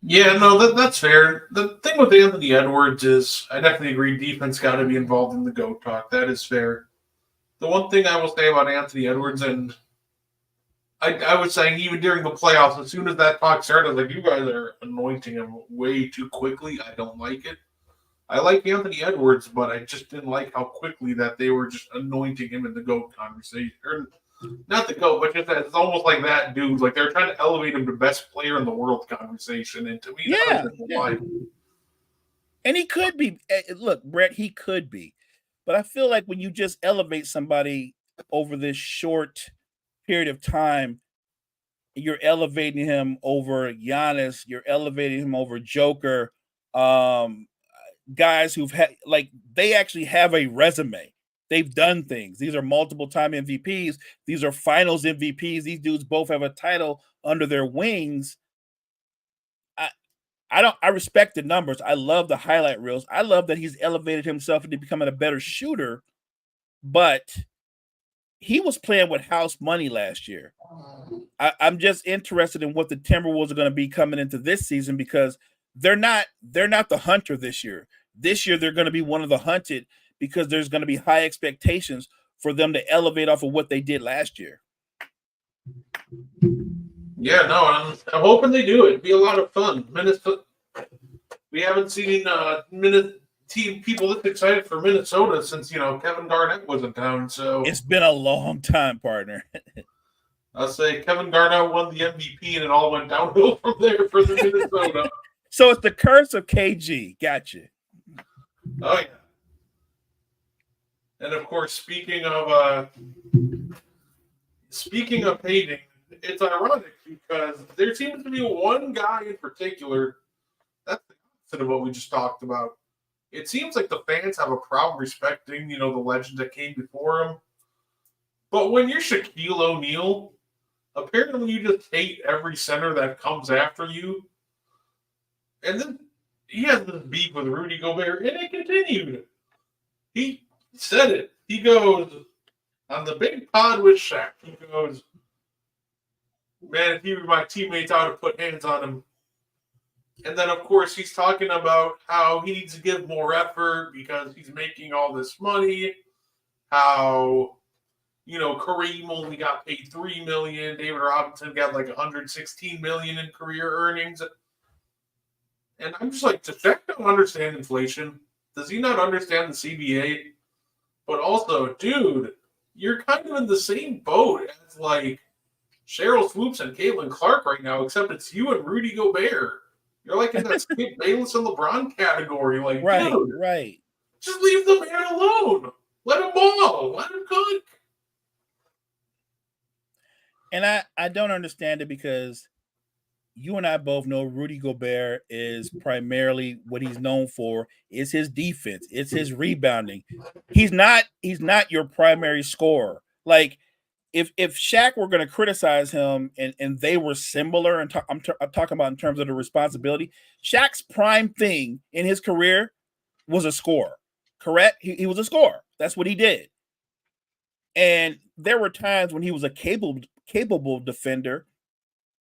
Yeah, no, that's fair. The thing with Anthony Edwards is, I definitely agree, defense got to be involved in the GOAT talk. That is fair. The one thing I will say about Anthony Edwards, and I was saying even during the playoffs, as soon as that talk started, I was like, you guys are anointing him way too quickly. I don't like it. I like Anthony Edwards, but I just didn't like how quickly that they were just anointing him in the GOAT conversation. Or not the GOAT, but just that it's almost like that dude. Like they're trying to elevate him to best player in the world conversation. And to me, that was why. And he could be. Look, Brett, he could be. But I feel like when you just elevate somebody over this short period of time, you're elevating him over Giannis, you're elevating him over Joker, guys who've had, like, they actually have a resume. They've done things. These are multiple time MVPs. These are finals MVPs. These dudes both have a title under their wings. I respect the numbers. I love the highlight reels. I love that he's elevated himself into becoming a better shooter, but he was playing with house money last year. I'm just interested in what the Timberwolves are going to be coming into this season because they're not the hunter this year. This year, they're going to be one of the hunted because there's going to be high expectations for them to elevate off of what they did last year. Yeah, no, I'm hoping they do. It'd be a lot of fun. Minnesota, we haven't seen people this excited for Minnesota since Kevin Garnett was in town. So it's been a long time, partner. I'll say Kevin Garnett won the MVP, and it all went downhill from there for the Minnesota. So it's the curse of KG. Gotcha. Oh yeah. And of course, speaking of hating, it's ironic because there seems to be one guy in particular. That's the opposite of what we just talked about. It seems like the fans have a problem respecting, the legends that came before him. But when you're Shaquille O'Neal, apparently you just hate every center that comes after you. And then he has this beef with Rudy Gobert, and it continued. He said it. He goes, on the big pod with Shaq, he goes, man, if he were my teammates, I would have put hands on him. And then, of course, he's talking about how he needs to give more effort because he's making all this money. How, Kareem only got paid $3 million. David Robinson got like $116 million in career earnings. And I'm just like, does Shaq not understand inflation? Does he not understand the CBA? But also, dude, you're kind of in the same boat as like Cheryl Swoops and Caitlin Clark right now, except it's you and Rudy Gobert. You're like in that Skip Bayless and LeBron category. Like, Right, dude, right. just leave the man alone. Let him ball. Let him cook. And I don't understand it because you and I both know Rudy Gobert is primarily what he's known for is his defense. It's his rebounding. He's not your primary scorer. Like if Shaq were going to criticize him and they were similar, and I'm talking about in terms of the responsibility, Shaq's prime thing in his career was a scorer. Correct? He was a scorer. That's what he did. And there were times when he was a capable defender,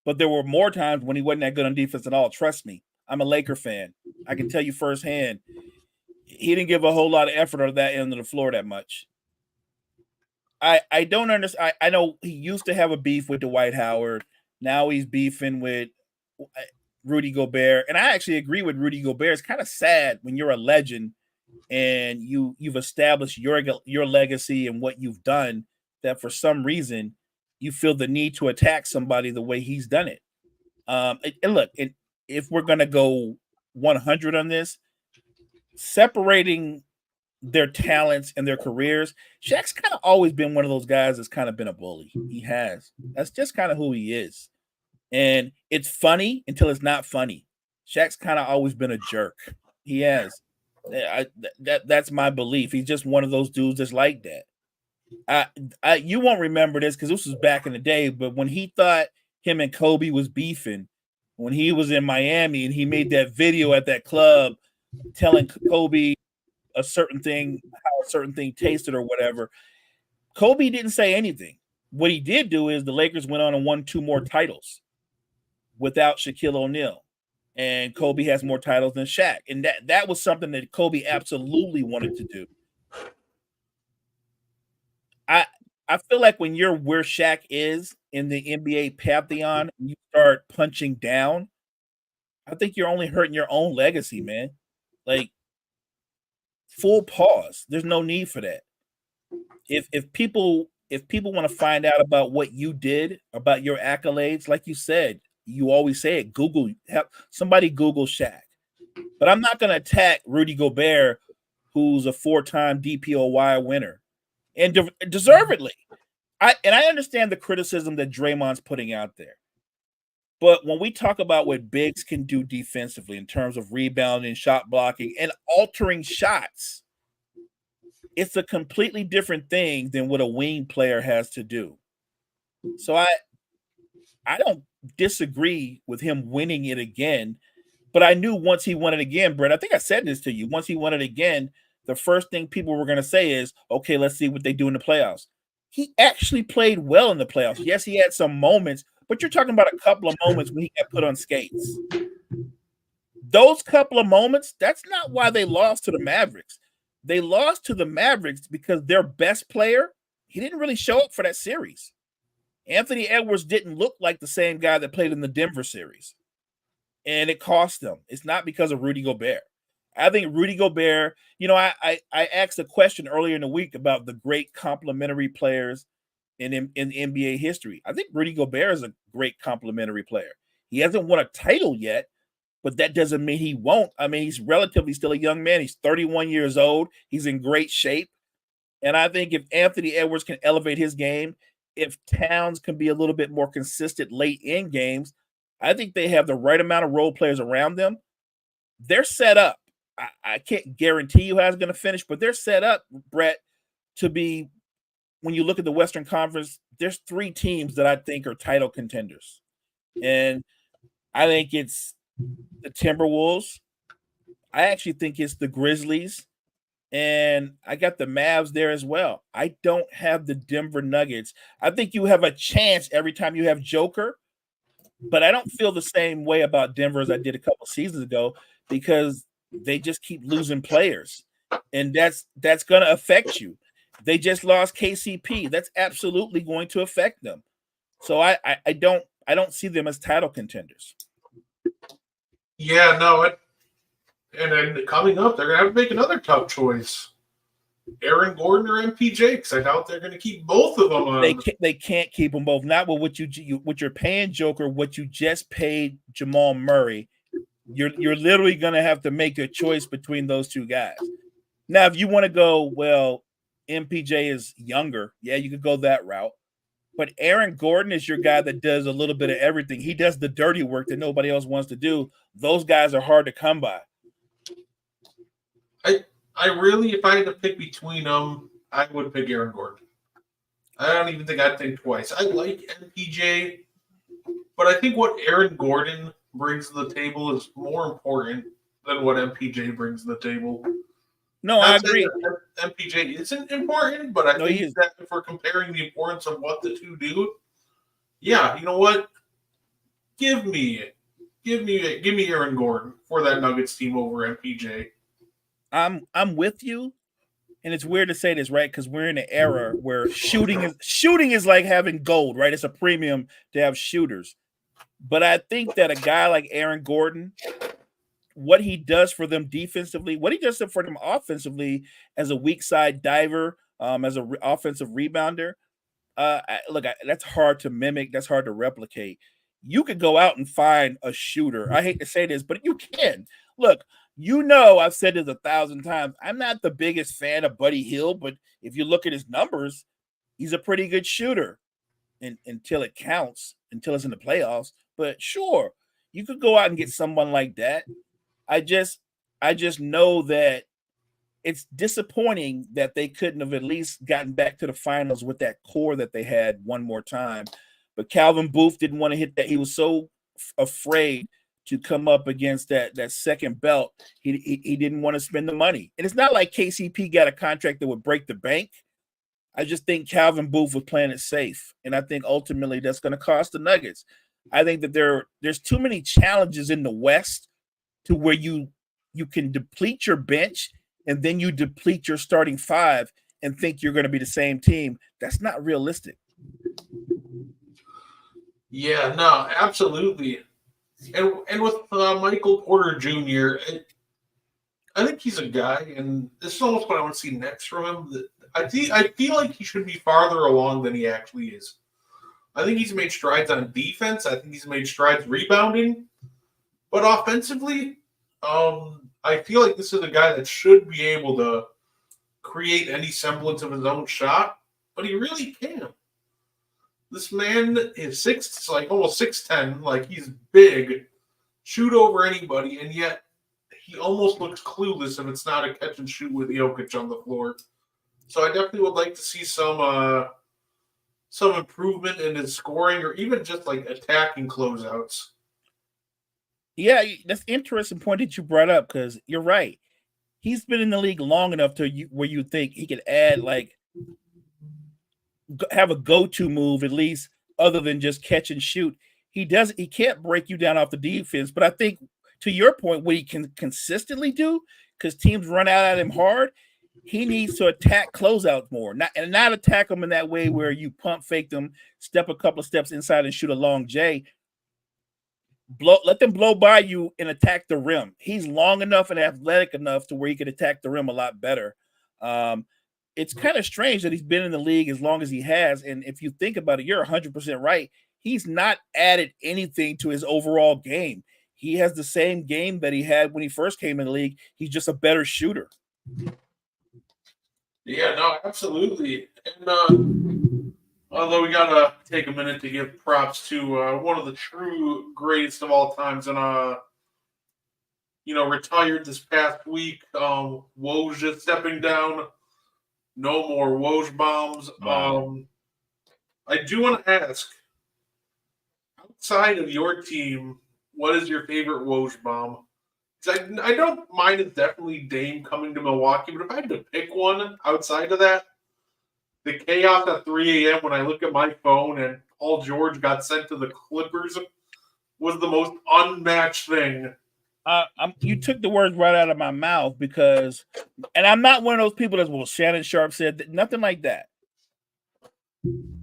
but there were more times when he wasn't that good on defense at all. Trust me, I'm a Laker fan. I can tell you firsthand, he didn't give a whole lot of effort on that end of the floor that much. I don't understand. I know he used to have a beef with Dwight Howard. Now he's beefing with Rudy Gobert. And I actually agree with Rudy Gobert. It's kind of sad when you're a legend and you've established your legacy and what you've done that for some reason you feel the need to attack somebody the way he's done it. And look, if we're going to go 100 on this, separating their talents and their careers, Shaq's kind of always been one of those guys that's kind of been a bully. He has. That's just kind of who he is. And it's funny until it's not funny. Shaq's kind of always been a jerk. He has. That's my belief. He's just one of those dudes that's like that. You won't remember this because this was back in the day, but when he thought him and Kobe was beefing, when he was in Miami and he made that video at that club telling Kobe a certain thing, how a certain thing tasted or whatever, Kobe didn't say anything. What he did do is the Lakers went on and won 2 more titles without Shaquille O'Neal. And Kobe has more titles than Shaq. And that was something that Kobe absolutely wanted to do. I feel like when you're where Shaq is in the NBA pantheon and you start punching down, I think you're only hurting your own legacy, man. Like, full pause. There's no need for that. If people want to find out about what you did, about your accolades, like you said, you always say it, somebody Google Shaq. But I'm not going to attack Rudy Gobert, who's a 4-time DPOY winner. And deservedly. I understand the criticism that Draymond's putting out there. But when we talk about what bigs can do defensively in terms of rebounding, shot blocking, and altering shots, it's a completely different thing than what a wing player has to do. So I don't disagree with him winning it again, but I knew once he won it again, Brett, I think I said this to you, once he won it again, the first thing people were going to say is, okay, let's see what they do in the playoffs. He actually played well in the playoffs. Yes, he had some moments, but you're talking about a couple of moments when he got put on skates. Those couple of moments, that's not why they lost to the Mavericks. They lost to the Mavericks because their best player, he didn't really show up for that series. Anthony Edwards didn't look like the same guy that played in the Denver series. And it cost them. It's not because of Rudy Gobert. I think Rudy Gobert, I asked a question earlier in the week about the great complementary players in NBA history. I think Rudy Gobert is a great complementary player. He hasn't won a title yet, but that doesn't mean he won't. I mean, he's relatively still a young man. He's 31 years old. He's in great shape. And I think if Anthony Edwards can elevate his game, if Towns can be a little bit more consistent late in games, I think they have the right amount of role players around them. They're set up. I can't guarantee you how it's going to finish, but they're set up, Brett, to be, when you look at the Western Conference, there's 3 teams that I think are title contenders. And I think it's the Timberwolves. I actually think it's the Grizzlies. And I got the Mavs there as well. I don't have the Denver Nuggets. I think you have a chance every time you have Joker, but I don't feel the same way about Denver as I did a couple seasons ago because they just keep losing players, and that's going to affect you. They just lost KCP. That's absolutely going to affect them. So I don't see them as title contenders. Yeah, no. And then coming up, they're going to have to make another tough choice. Aaron Gordon or MPJ, because I doubt they're going to keep both of them on. They can't keep them both. Not with what you're paying Joker, what you just paid Jamal Murray. You're literally going to have to make a choice between those two guys. Now, if you want to go, well, MPJ is younger, yeah, you could go that route. But Aaron Gordon is your guy that does a little bit of everything. He does the dirty work that nobody else wants to do. Those guys are hard to come by. I really, if I had to pick between them, I would pick Aaron Gordon. I don't even think I'd think twice. I like MPJ, but I think what Aaron Gordon brings to the table is more important than what MPJ brings to the table. No, I agree. MPJ isn't important, but I think that if we're comparing the importance of what the two do, yeah, you know what? Give me Aaron Gordon for that Nuggets team over MPJ. I'm with you, and it's weird to say this, right? Because we're in an era where shooting is like having gold, right? It's a premium to have shooters. But I think that a guy like Aaron Gordon, what he does for them defensively, what he does for them offensively as a weak side diver, as an offensive rebounder, that's hard to mimic. That's hard to replicate. You could go out and find a shooter. I hate to say this, but you can. Look, I've said this 1,000 times. I'm not the biggest fan of Buddy Hield, but if you look at his numbers, he's a pretty good shooter until it counts, until it's in the playoffs. But sure, you could go out and get someone like that. I just know that it's disappointing that they couldn't have at least gotten back to the finals with that core that they had one more time. But Calvin Booth didn't want to hit that. He was so afraid to come up against that second belt. He didn't want to spend the money. And it's not like KCP got a contract that would break the bank. I just think Calvin Booth was playing it safe. And I think ultimately that's going to cost the Nuggets. I think that there's too many challenges in the West to where you can deplete your bench and then you deplete your starting five and think you're going to be the same team. That's not realistic. Yeah, no, absolutely. And with Michael Porter Jr., I think he's a guy, and this is almost what I want to see next from him. I feel like he should be farther along than he actually is. I think he's made strides on defense. I think he's made strides rebounding. But offensively, I feel like this is a guy that should be able to create any semblance of his own shot, but he really can't. This man is almost 6'10", like he's big, shoot over anybody, and yet he almost looks clueless if it's not a catch and shoot with Jokic on the floor. So I definitely would like to see some improvement in his scoring or even just like attacking closeouts. Yeah, that's an interesting point that you brought up because you're right. He's been in the league long enough where you think he could add have a go-to move at least other than just catch and shoot. He can't break you down off the defense, but I think to your point, what he can consistently do, because teams run out at him hard, he needs to attack closeouts more, not attack them in that way where you pump fake them, step a couple of steps inside and shoot a long J. Let them blow by you and attack the rim. He's long enough and athletic enough to where he can attack the rim a lot better. It's kind of strange that he's been in the league as long as he has. And if you think about it, you're 100% right. He's not added anything to his overall game. He has the same game that he had when he first came in the league. He's just a better shooter. Yeah, no, absolutely. And although we got to take a minute to give props to one of the true greatest of all times and, retired this past week, Woj just stepping down. No more Woj bombs. Wow. I do want to ask, outside of your team, what is your favorite Woj bomb? I don't mind it definitely Dame coming to Milwaukee, but if I had to pick one outside of that, the chaos at 3 a.m. when I look at my phone and Paul George got sent to the Clippers was the most unmatched thing. You took the words right out of my mouth and I'm not one of those people that Shannon Sharp said that, nothing like that.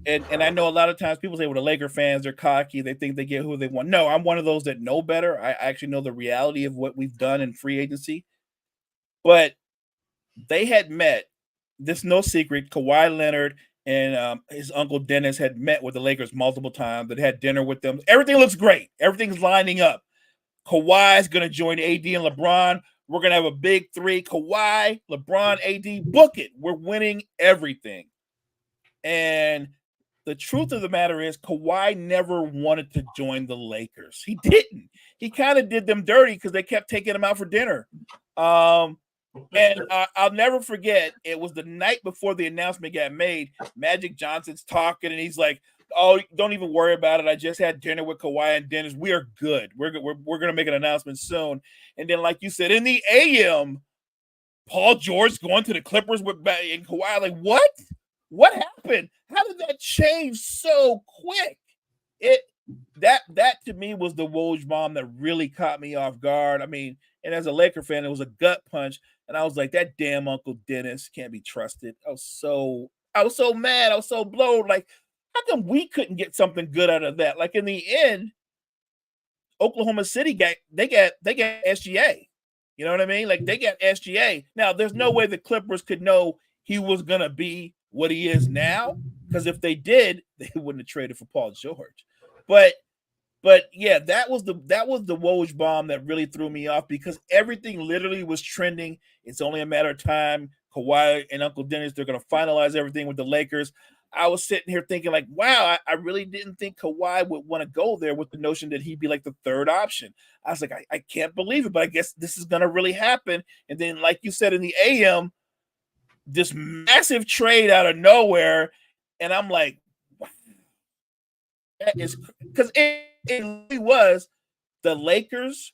And I know a lot of times people say, well, the Laker fans are cocky. They think they get who they want. No, I'm one of those that know better. I actually know the reality of what we've done in free agency. But they had met, this no secret, Kawhi Leonard and his uncle Dennis had met with the Lakers multiple times. That had dinner with them. Everything looks great. Everything's lining up. Kawhi's going to join AD and LeBron. We're going to have a big three: Kawhi, LeBron, AD. Book it. We're winning everything. And the truth of the matter is, Kawhi never wanted to join the Lakers. He didn't. He kind of did them dirty because they kept taking him out for dinner. And I'll never forget, it was the night before the announcement got made. Magic Johnson's talking, and he's like, "Oh, don't even worry about it. I just had dinner with Kawhi and Dennis. We are good. We're going to make an announcement soon." And then, like you said, in the AM, Paul George going to the Clippers with and Kawhi. Like, what? What happened? How did that change so quick? That to me was the Woj bomb that really caught me off guard. I mean, and as a Laker fan, it was a gut punch, and I was like, that damn Uncle Dennis can't be trusted. I was so mad. I was so blown. Like, how come we couldn't get something good out of that? Like, in the end, Oklahoma City got SGA. You know what I mean? Like, they got SGA. Now, there's no way the Clippers could know he was gonna be what he is now, because if they did, they wouldn't have traded for Paul George. But yeah, that was the Woj bomb that really threw me off, because everything literally was trending. It's only a matter of time. Kawhi and Uncle Dennis, they're going to finalize everything with the Lakers. I was sitting here thinking, like, wow, I really didn't think Kawhi would want to go there with the notion that he'd be like the third option. I was like, I can't believe it, but I guess this is going to really happen. And then, like you said in the AM, this massive trade out of nowhere, and I'm like, wow. That is, because it really was the Lakers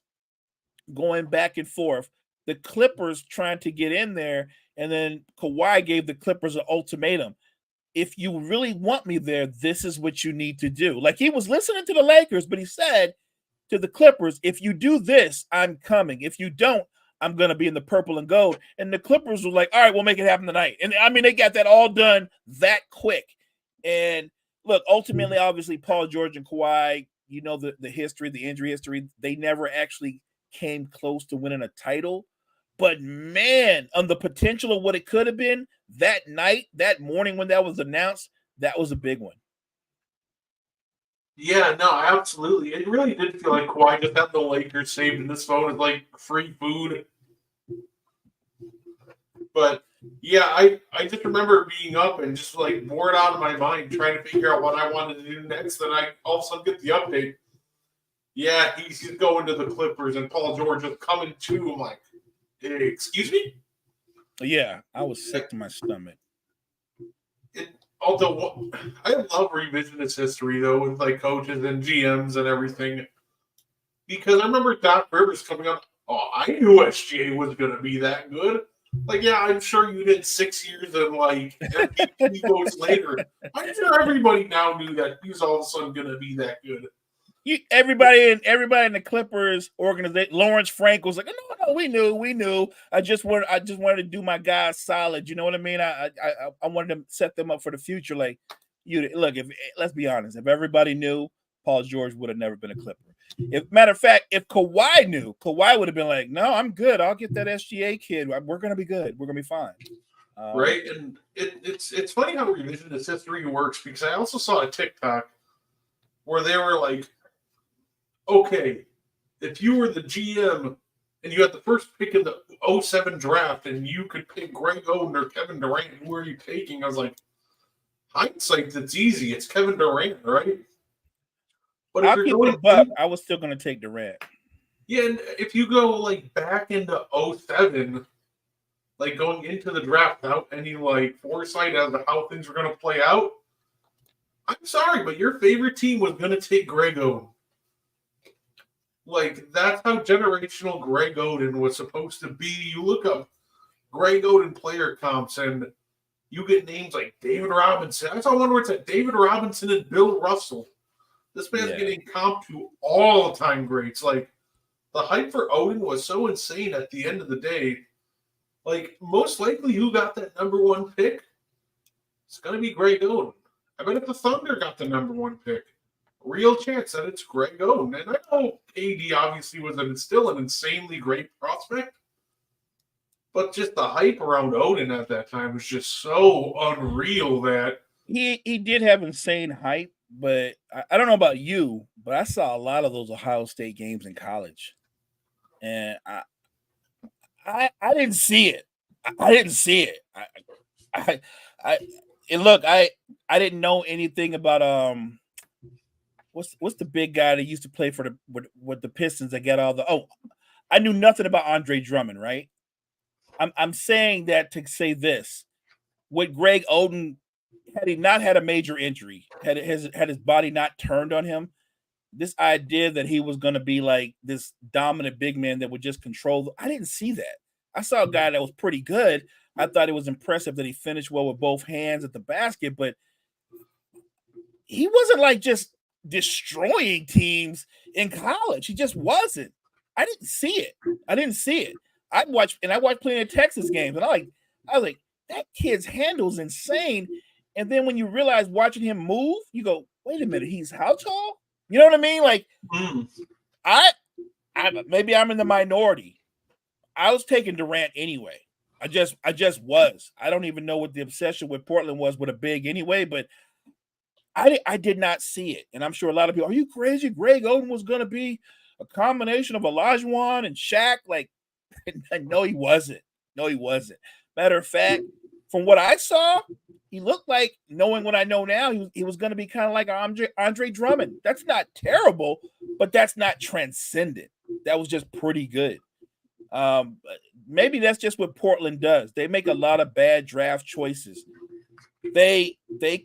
going back and forth, the Clippers trying to get in there, and then Kawhi gave the Clippers an ultimatum. If you really want me there, this is what you need to do. Like, he was listening to the Lakers, but he said to the Clippers, if you do this, I'm coming. If you don't, I'm going to be in the purple and gold. And the Clippers were like, all right, we'll make it happen tonight. And I mean, they got that all done that quick. And look, ultimately, obviously, Paul George and Kawhi, you know, the history, the injury history, they never actually came close to winning a title. But man, on the potential of what it could have been that night, that morning when that was announced, that was a big one. Yeah, no, absolutely. It really did feel like Kawhi just had the Lakers saved in this phone as like free food. But yeah, I just remember being up and just like bored out of my mind trying to figure out what I wanted to do next. And I all of a sudden get the update. Yeah, he's going to the Clippers and Paul George is coming too. I'm like, hey, excuse me? Yeah, I was sick to my stomach. Although I love revisionist history though with like coaches and GMs and everything, because I remember Doc Rivers coming up. Oh, I knew SGA was going to be that good. Like, yeah, I'm sure you did 6 years and like MVP votes later. I'm sure everybody now knew that he was all of a sudden going to be that good. Everybody in the Clippers organization, Lawrence Frank was like, no, we knew. I just wanted to do my guys solid. You know what I mean? I wanted to set them up for the future. Like, let's be honest, if everybody knew, Paul George would have never been a Clipper. Matter of fact, if Kawhi knew, Kawhi would have been like, no, I'm good. I'll get that SGA kid. We're gonna be good. We're gonna be fine. Right, and it's funny how revisionist history works, because I also saw a TikTok where they were like, okay, if you were the GM and you had the first pick in the 2007 draft and you could pick Greg Oden or Kevin Durant, who are you taking? I was like, hindsight, that's easy. It's Kevin Durant, right? But if you're going Buck, I was still going to take Durant. Yeah, and if you go like back into 2007, like going into the draft without any like foresight as to how things were going to play out, I'm sorry, but your favorite team was going to take Greg Oden. Like, that's how generational Greg Oden was supposed to be. You look up Greg Oden player comps and you get names like David Robinson. I saw one where it said David Robinson and Bill Russell. This man's getting comped to all-time greats. Like, the hype for Oden was so insane at the end of the day. Like, most likely who got that number one pick? It's going to be Greg Oden. I bet if the Thunder got the number one pick, real chance that it's Greg Oden. And I know KD obviously was still an insanely great prospect, but just the hype around Oden at that time was just so unreal that he did have insane hype. But I don't know about you, but I saw a lot of those Ohio State games in college. and I didn't see it. I didn't see it. I and look, I didn't know anything about what's the big guy that used to play for the with the Pistons that got all the I knew nothing about Andre Drummond, right? I'm saying that to say this. With Greg Oden, had he not had a major injury, had his body not turned on him, this idea that he was going to be like this dominant big man that would just control, I didn't see that. I saw a guy that was pretty good. I thought it was impressive that he finished well with both hands at the basket, but he wasn't like just destroying teams in college. He just wasn't. I didn't see it. I watched plenty of Texas games, and I was like, that kid's handle's insane. And then when you realize watching him move, you go, wait a minute, he's how tall? You know what I mean? Like, I maybe I'm in the minority. I was taking Durant anyway. I just was. I don't even know what the obsession with Portland was with a big anyway, but I did not see it. And I'm sure a lot of people, are you crazy? Greg Oden was going to be a combination of Olajuwon and Shaq. Like, no, he wasn't. No, he wasn't. Matter of fact, from what I saw, he looked like, knowing what I know now, he was going to be kind of like Andre Drummond. That's not terrible, but that's not transcendent. That was just pretty good. Maybe that's just what Portland does. They make a lot of bad draft choices. They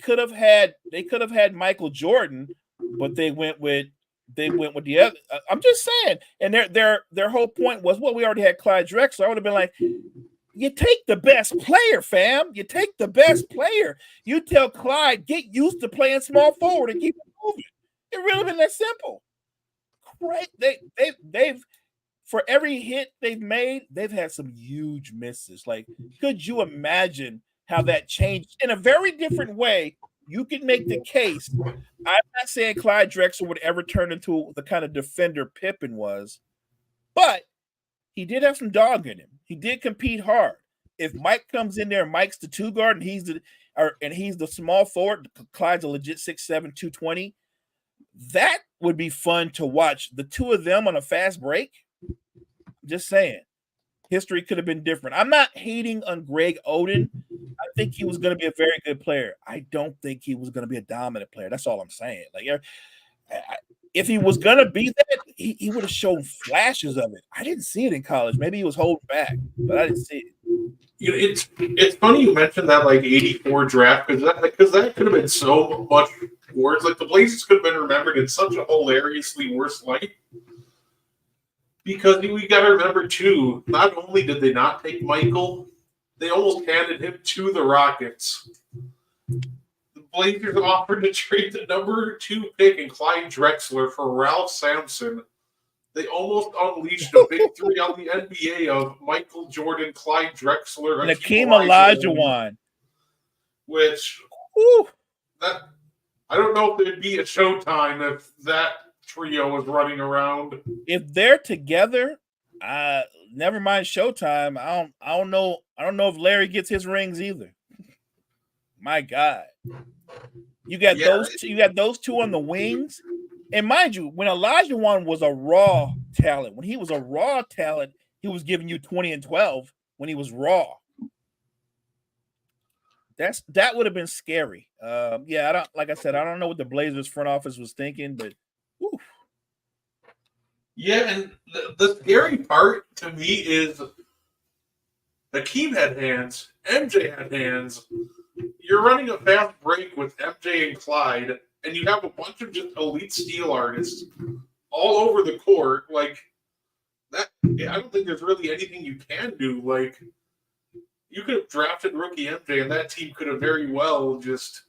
could have had Michael Jordan, but they went with the other. I'm just saying, and their whole point was, well, we already had Clyde Drexler. I would have been like, you take the best player, fam. You take the best player. You tell Clyde, get used to playing small forward and keep it moving. It really been that simple. Great. They've for every hit they've made, they've had some huge misses. Like, could you imagine how that changed in a very different way? You can make the case. I'm not saying Clyde Drexler would ever turn into the kind of defender Pippen was, but he did have some dog in him. He did compete hard. If Mike comes in there, Mike's the two guard, and he's the small forward. Clyde's a legit 6'7", 220. That would be fun to watch. The two of them on a fast break. Just saying, history could have been different. I'm not hating on Greg Oden. I think he was going to be a very good player. I don't think he was going to be a dominant player. That's all I'm saying. Like, if he was going to be that, he would have shown flashes of it. I didn't see it in college. Maybe he was holding back, but I didn't see it. You know, it's funny you mentioned that like 84 draft because that could have been so much worse. Like the Blazers could have been remembered in such a hilariously worse light. Because we got to remember too, not only did they not take Michael, they almost handed him to the Rockets. The Blazers offered to trade the number 2 pick and Clyde Drexler for Ralph Sampson. They almost unleashed a big three on the NBA of Michael Jordan, Clyde Drexler, and Hakeem Olajuwon. Which, that I don't know if there'd be a Showtime if that trio was running around. If they're together, never mind Showtime. I don't know if Larry gets his rings either. My God. You got those two on the wings. And mind you, when Olajuwon was a raw talent, he was giving you 20 and 12 when he was raw. That would have been scary. I don't know what the Blazers front office was thinking, but whew. Yeah, and the scary part to me is Hakeem had hands, MJ had hands. You're running a fast break with MJ and Clyde, and you have a bunch of just elite steal artists all over the court. Like that, I don't think there's really anything you can do. Like you could have drafted rookie MJ, and that team could have very well just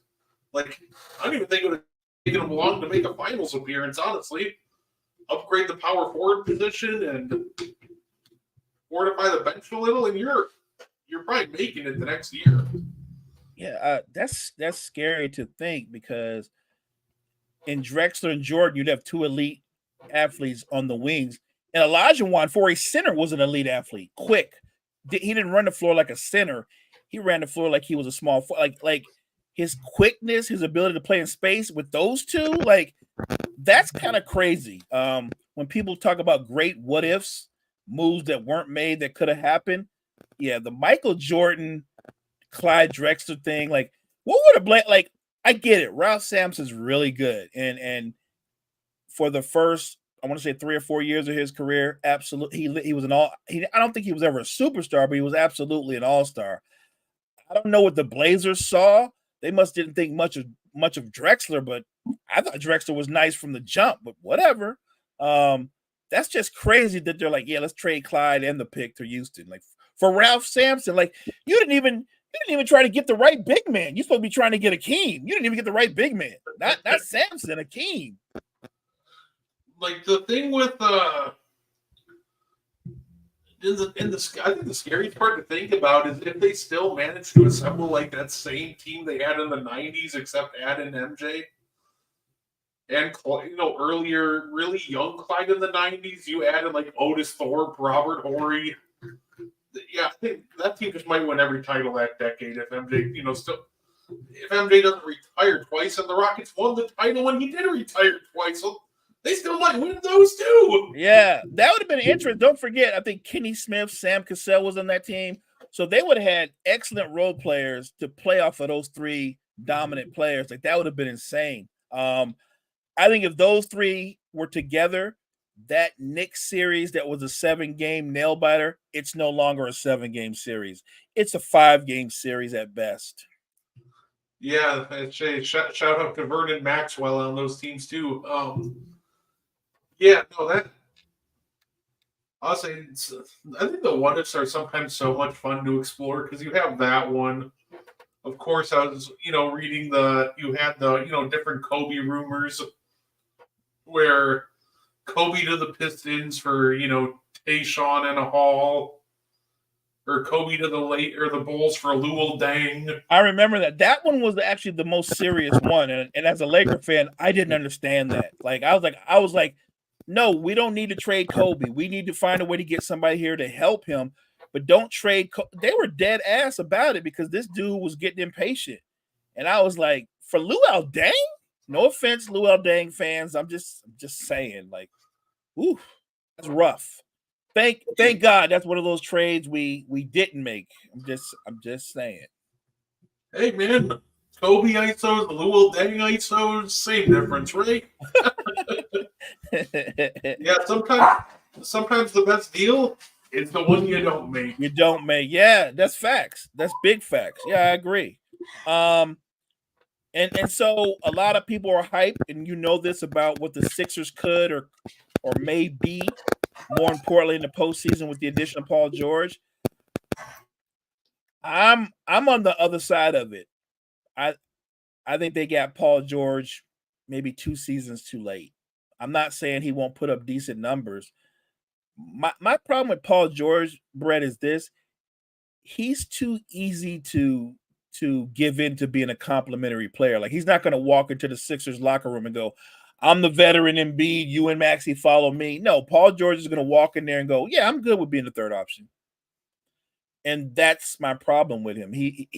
like I don't even think it would have taken them long to make a finals appearance. Honestly, upgrade the power forward position and fortify the bench a little, and you're probably making it the next year. Yeah, that's scary to think because in Drexler and Jordan, you'd have two elite athletes on the wings. And Olajuwon, for a center, was an elite athlete. Quick. He didn't run the floor like a center. He ran the floor like he was a small like his quickness, his ability to play in space with those two, like that's kind of crazy. When people talk about great what ifs, moves that weren't made that could have happened. Yeah, the Michael Jordan, Clyde Drexler thing, like what would have Blake like? I get it. Ralph Sampson's really good, and for the first, I want to say 3 or 4 years of his career, absolutely, he was an all. I don't think he was ever a superstar, but he was absolutely an all-star. I don't know what the Blazers saw. They must didn't think much of Drexler, but I thought Drexler was nice from the jump. But whatever. That's just crazy that they're like, yeah, let's trade Clyde and the pick to Houston. Like for Ralph Sampson, like you didn't even try to get the right big man. You're supposed to be trying to get Akeem. You didn't even get the right big man. Not Sampson, Akeem. Like the thing with I think the scariest part to think about is if they still manage to assemble like that same team they had in the '90s, except add in MJ and earlier, really young Clyde in the '90s. You added like Otis Thorpe, Robert Horry. Yeah, I think that team just might win every title that decade if MJ, if MJ doesn't retire twice, and the Rockets won the title when he did retire twice. So they still might win those too. Yeah, that would have been interesting. Don't forget, I think Kenny Smith, Sam Cassell was on that team. So they would have had excellent role players to play off of those three dominant players. Like that would have been insane. I think if those three were together, that Knicks series that was a 7-game nail biter, it's no longer a 7-game series. It's a 5-game series at best. Yeah, shout out to Vernon Maxwell on those teams too. Yeah, no, that I'll say I think the what ifs are sometimes so much fun to explore because you have that one. Of course, I was reading you had the different Kobe rumors where Kobe to the Pistons for Tayshaun and a Hall, or Kobe to the Bulls for Luol Deng. I remember that. That one was actually the most serious one, and as a Laker fan, I didn't understand that. Like I was like, no, we don't need to trade Kobe. We need to find a way to get somebody here to help him, but don't trade. They were dead ass about it because this dude was getting impatient, and I was like, for Luol Deng. No offense, Luol Deng fans. I'm just saying, like, ooh, that's rough. Thank God that's one of those trades we didn't make. I'm just saying. Hey man, Kobe ISOs, Luol Deng ISOs, same difference, right? Yeah, sometimes the best deal is the one you don't make. You don't make. Yeah, that's facts. That's big facts. Yeah, I agree. And so a lot of people are hyped, and this about what the Sixers could or may be. More importantly, in the postseason with the addition of Paul George, I'm on the other side of it. I think they got Paul George maybe 2 seasons too late. I'm not saying he won't put up decent numbers. My problem with Paul George, Brett, is this: he's too easy to give in to being a complimentary player. Like he's not going to walk into the Sixers locker room and go, I'm the veteran Embiid, you and Maxey follow me. No, Paul George is going to walk in there and go, yeah, I'm good with being the third option. And that's my problem with him. He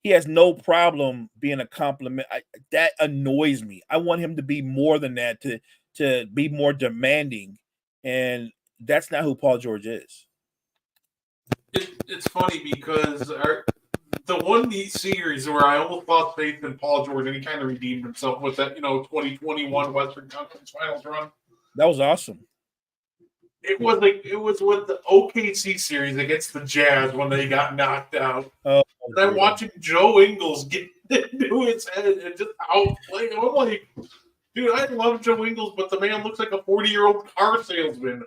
has no problem being a compliment. That annoys me. I want him to be more than that, to be more demanding. And that's not who Paul George is. It's funny because the one series where I almost lost faith in Paul George and he kind of redeemed himself with that 2021 Western Conference Finals run. That was awesome. It was with the OKC series against the Jazz when they got knocked out. Oh, and I'm watching Joe Ingles get into his head and just outplay him. I'm like, dude, I love Joe Ingles, but the man looks like a 40-year-old car salesman.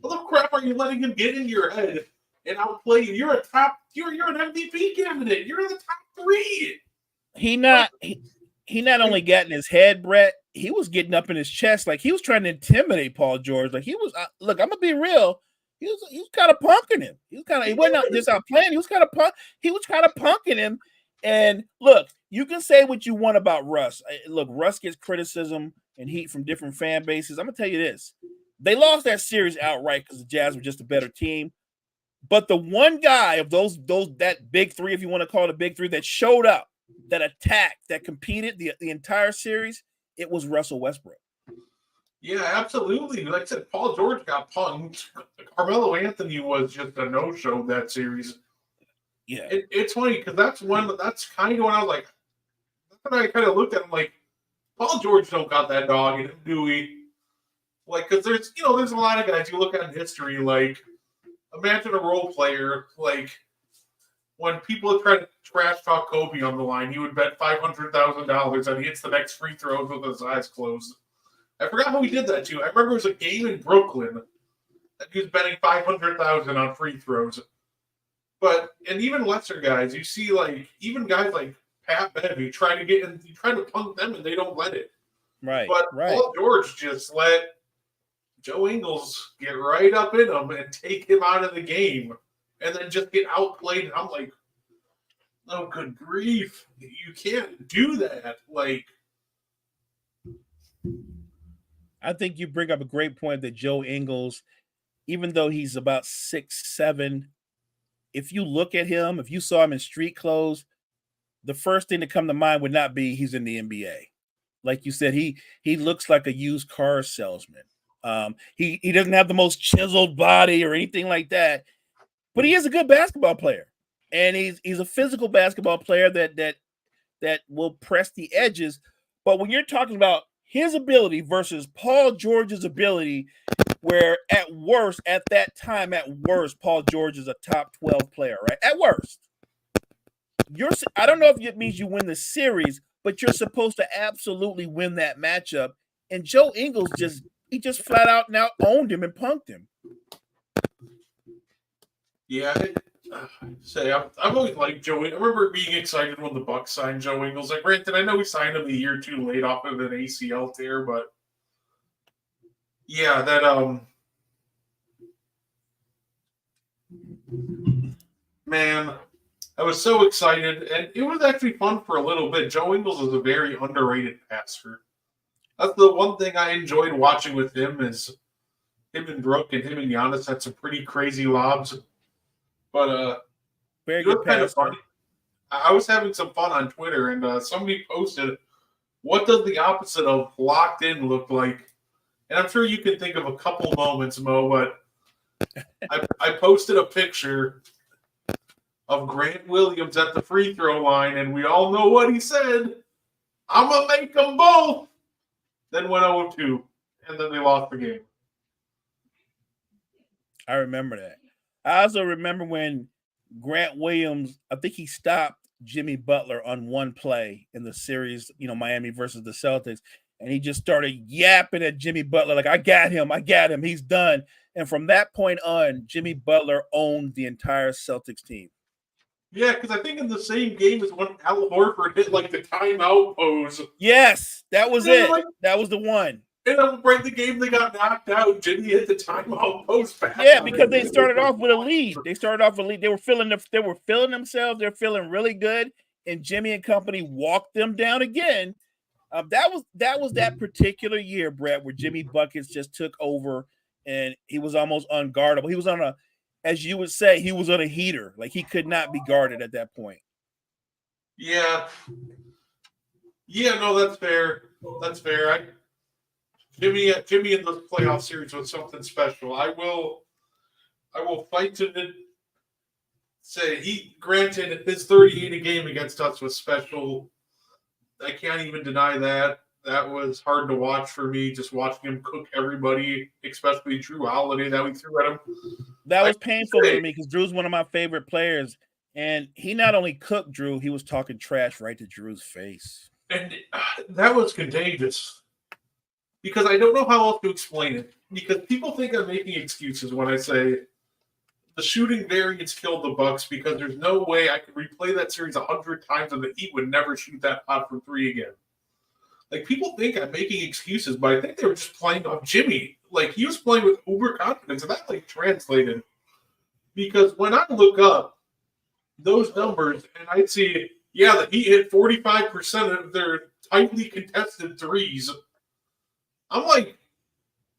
What the crap are you letting him get in your head and outplay you? You're an MVP candidate. You're in the top 3. He not only got in his head, Brett, he was getting up in his chest. Like he was trying to intimidate Paul George. Like he was, look, I'm gonna be real. He was kind of punking him. He wasn't just out playing. He was kind of punking him. And look, you can say what you want about Russ. Look, Russ gets criticism and heat from different fan bases. I'm gonna tell you this: they lost that series outright because the Jazz were just a better team. But the one guy of that big 3, if you want to call it a big 3, that showed up, that attacked, that competed the entire series, it was Russell Westbrook. Yeah, absolutely. Like I said, Paul George got punked. Carmelo Anthony was just a no-show that series. Yeah. It's funny because that's kind of when I was like, that's when I kind of looked at him like, Paul George don't got that dog in him, do we? Like, because there's a lot of guys you look at in history, like, imagine a role player, like, when people try to trash talk Kobe on the line, he would bet $500,000 that he hits the next free throws with his eyes closed. I forgot how he did that too. I remember it was a game in Brooklyn that he was betting $500,000 on free throws. And even lesser guys, you see like even guys like Pat Bev, you try to punk them and they don't let it. Right. But right. Paul George just let Joe Ingles get right up in him and take him out of the game, and then just get outplayed. And I'm like, oh, good grief! You can't do that. Like, I think you bring up a great point that Joe Ingles, even though he's about 6'7", if you look at him, if you saw him in street clothes, the first thing to come to mind would not be he's in the NBA. Like you said, he looks like a used car salesman. He doesn't have the most chiseled body or anything like that, but he is a good basketball player, and he's a physical basketball player that will press the edges. But when you're talking about his ability versus Paul George's ability, where at that time, Paul George is a top 12 player, right? At worst. I don't know if it means you win the series, but you're supposed to absolutely win that matchup. And Joe Ingles just flat out now owned him and punked him. Yeah, I've always liked Joe. I remember being excited when the Bucks signed Joe Ingles. Like, granted, I know we signed him a year too late off of an ACL tear, but yeah, that man, I was so excited, and it was actually fun for a little bit. Joe Ingles is a very underrated passer. That's the one thing I enjoyed watching with him is him and Brooke and him and Giannis had some pretty crazy lobs. But very good kind of funny. I was having some fun on Twitter, and somebody posted, "What does the opposite of locked in look like?" And I'm sure you can think of a couple moments, Mo, but I posted a picture of Grant Williams at the free throw line, and we all know what he said. I'm gonna make them both. Then went 0-2, and then they lost the game. I remember that. I also remember when Grant Williams, I think he stopped Jimmy Butler on one play in the series, Miami versus the Celtics, and he just started yapping at Jimmy Butler like, I got him, he's done. And from that point on, Jimmy Butler owned the entire Celtics team. Yeah, because I think in the same game as when Al Horford hit like the timeout pose. Yes, that was it. That was the one. And then right the game they got knocked out, Jimmy hit the timeout post back. Yeah, because they started off with a lead. They were feeling themselves. They're feeling really good, and Jimmy and company walked them down again. That was that particular year, Brett, where Jimmy Buckets just took over, and he was almost unguardable. He was on as you would say, he was on a heater. Like, he could not be guarded at that point. Yeah. Yeah, no, that's fair. That's fair. Jimmy in the playoff series was something special. I will fight to say granted his 38 a game against us was special. I can't even deny that. That was hard to watch for me, just watching him cook everybody, especially Drew Holiday that we threw at him. That was painful for me because Drew's one of my favorite players. And he not only cooked Drew, he was talking trash right to Drew's face. And that was contagious. Because I don't know how else to explain it. Because people think I'm making excuses when I say the shooting variance killed the Bucks because there's no way I could replay that series 100 times and the Heat would never shoot that pot from three again. Like, people think I'm making excuses, but I think they were just playing off Jimmy. Like, he was playing with uber confidence, and that, translated. Because when I look up those numbers, and I see, the Heat hit 45% of their tightly contested threes, I'm like,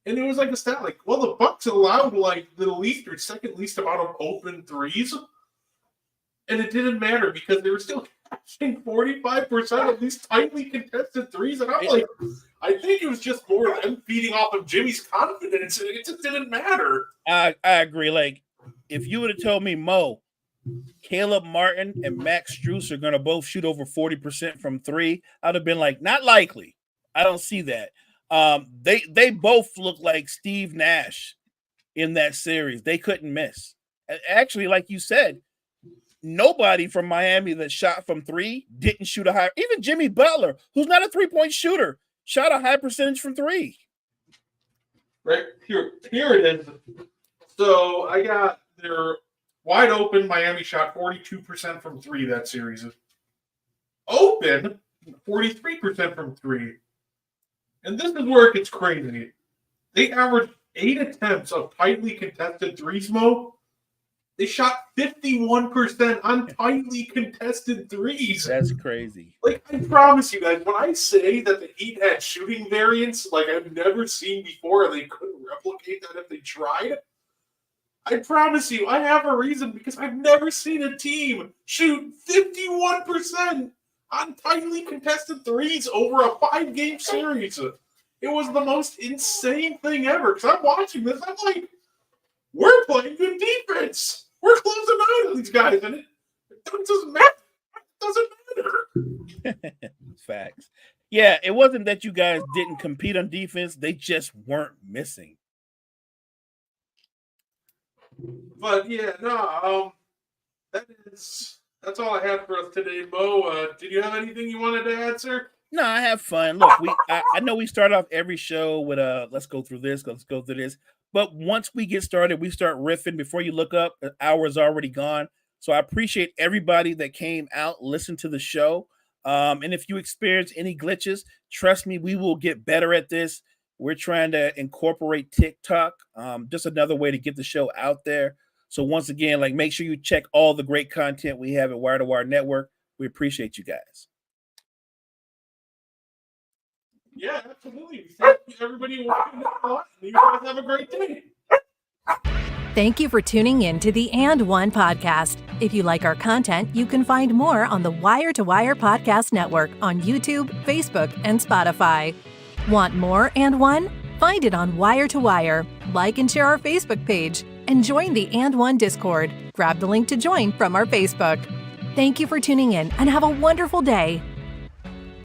and it was like a stat, the Bucks allowed, the least or second least amount of open threes, and it didn't matter because they were still shooting 45% of these tightly contested threes. And I'm like, I think it was just more them feeding off of Jimmy's confidence. It just didn't matter. I agree. Like, if you would have told me, Mo, Caleb Martin and Max Strus are going to both shoot over 40% from three, I'd have been like, not likely. I don't see that. They both look like Steve Nash in that series. They couldn't miss. Actually, like you said, nobody from Miami that shot from three didn't shoot a high. Even Jimmy Butler, who's not a three-point shooter, shot a high percentage from three. Right here it is. So I got their wide open. Miami shot 42% from three that series. Open 43% from three. And this is where it gets crazy. They averaged 8 attempts of tightly contested threes, Mo. They shot 51% on tightly contested threes. That's crazy. Like, I promise you guys, when I say that the Heat had shooting variance like I've never seen before and they couldn't replicate that if they tried, I promise you, I have a reason because I've never seen a team shoot 51% on tightly contested threes over a 5-game series. It was the most insane thing ever because I'm watching this. I'm like, we're playing good defense. We're closing out on these guys, and it doesn't matter. It doesn't matter. Facts. Yeah, it wasn't that you guys didn't compete on defense. They just weren't missing. But yeah, no, that's all I had for us today, Mo. Did you have anything you wanted to add, sir? No, I have fun. Look, I know we start off every show with let's go through this, let's go through this. But once we get started, we start riffing. Before you look up, an hour is already gone. So I appreciate everybody that came out, listened to the show. And if you experience any glitches, trust me, we will get better at this. We're trying to incorporate TikTok, just another way to get the show out there. So once again, like, make sure you check all the great content we have at Wire to Wire Network. We appreciate you guys. Yeah, absolutely. Thank you, everybody. You guys have a great day. Thank you for tuning in to the And One podcast. If you like our content, you can find more on the Wire to Wire Podcast Network on YouTube, Facebook, and Spotify. Want more And One? Find it on Wire to Wire. Like and share our Facebook page and join the And One Discord. Grab the link to join from our Facebook. Thank you for tuning in and have a wonderful day.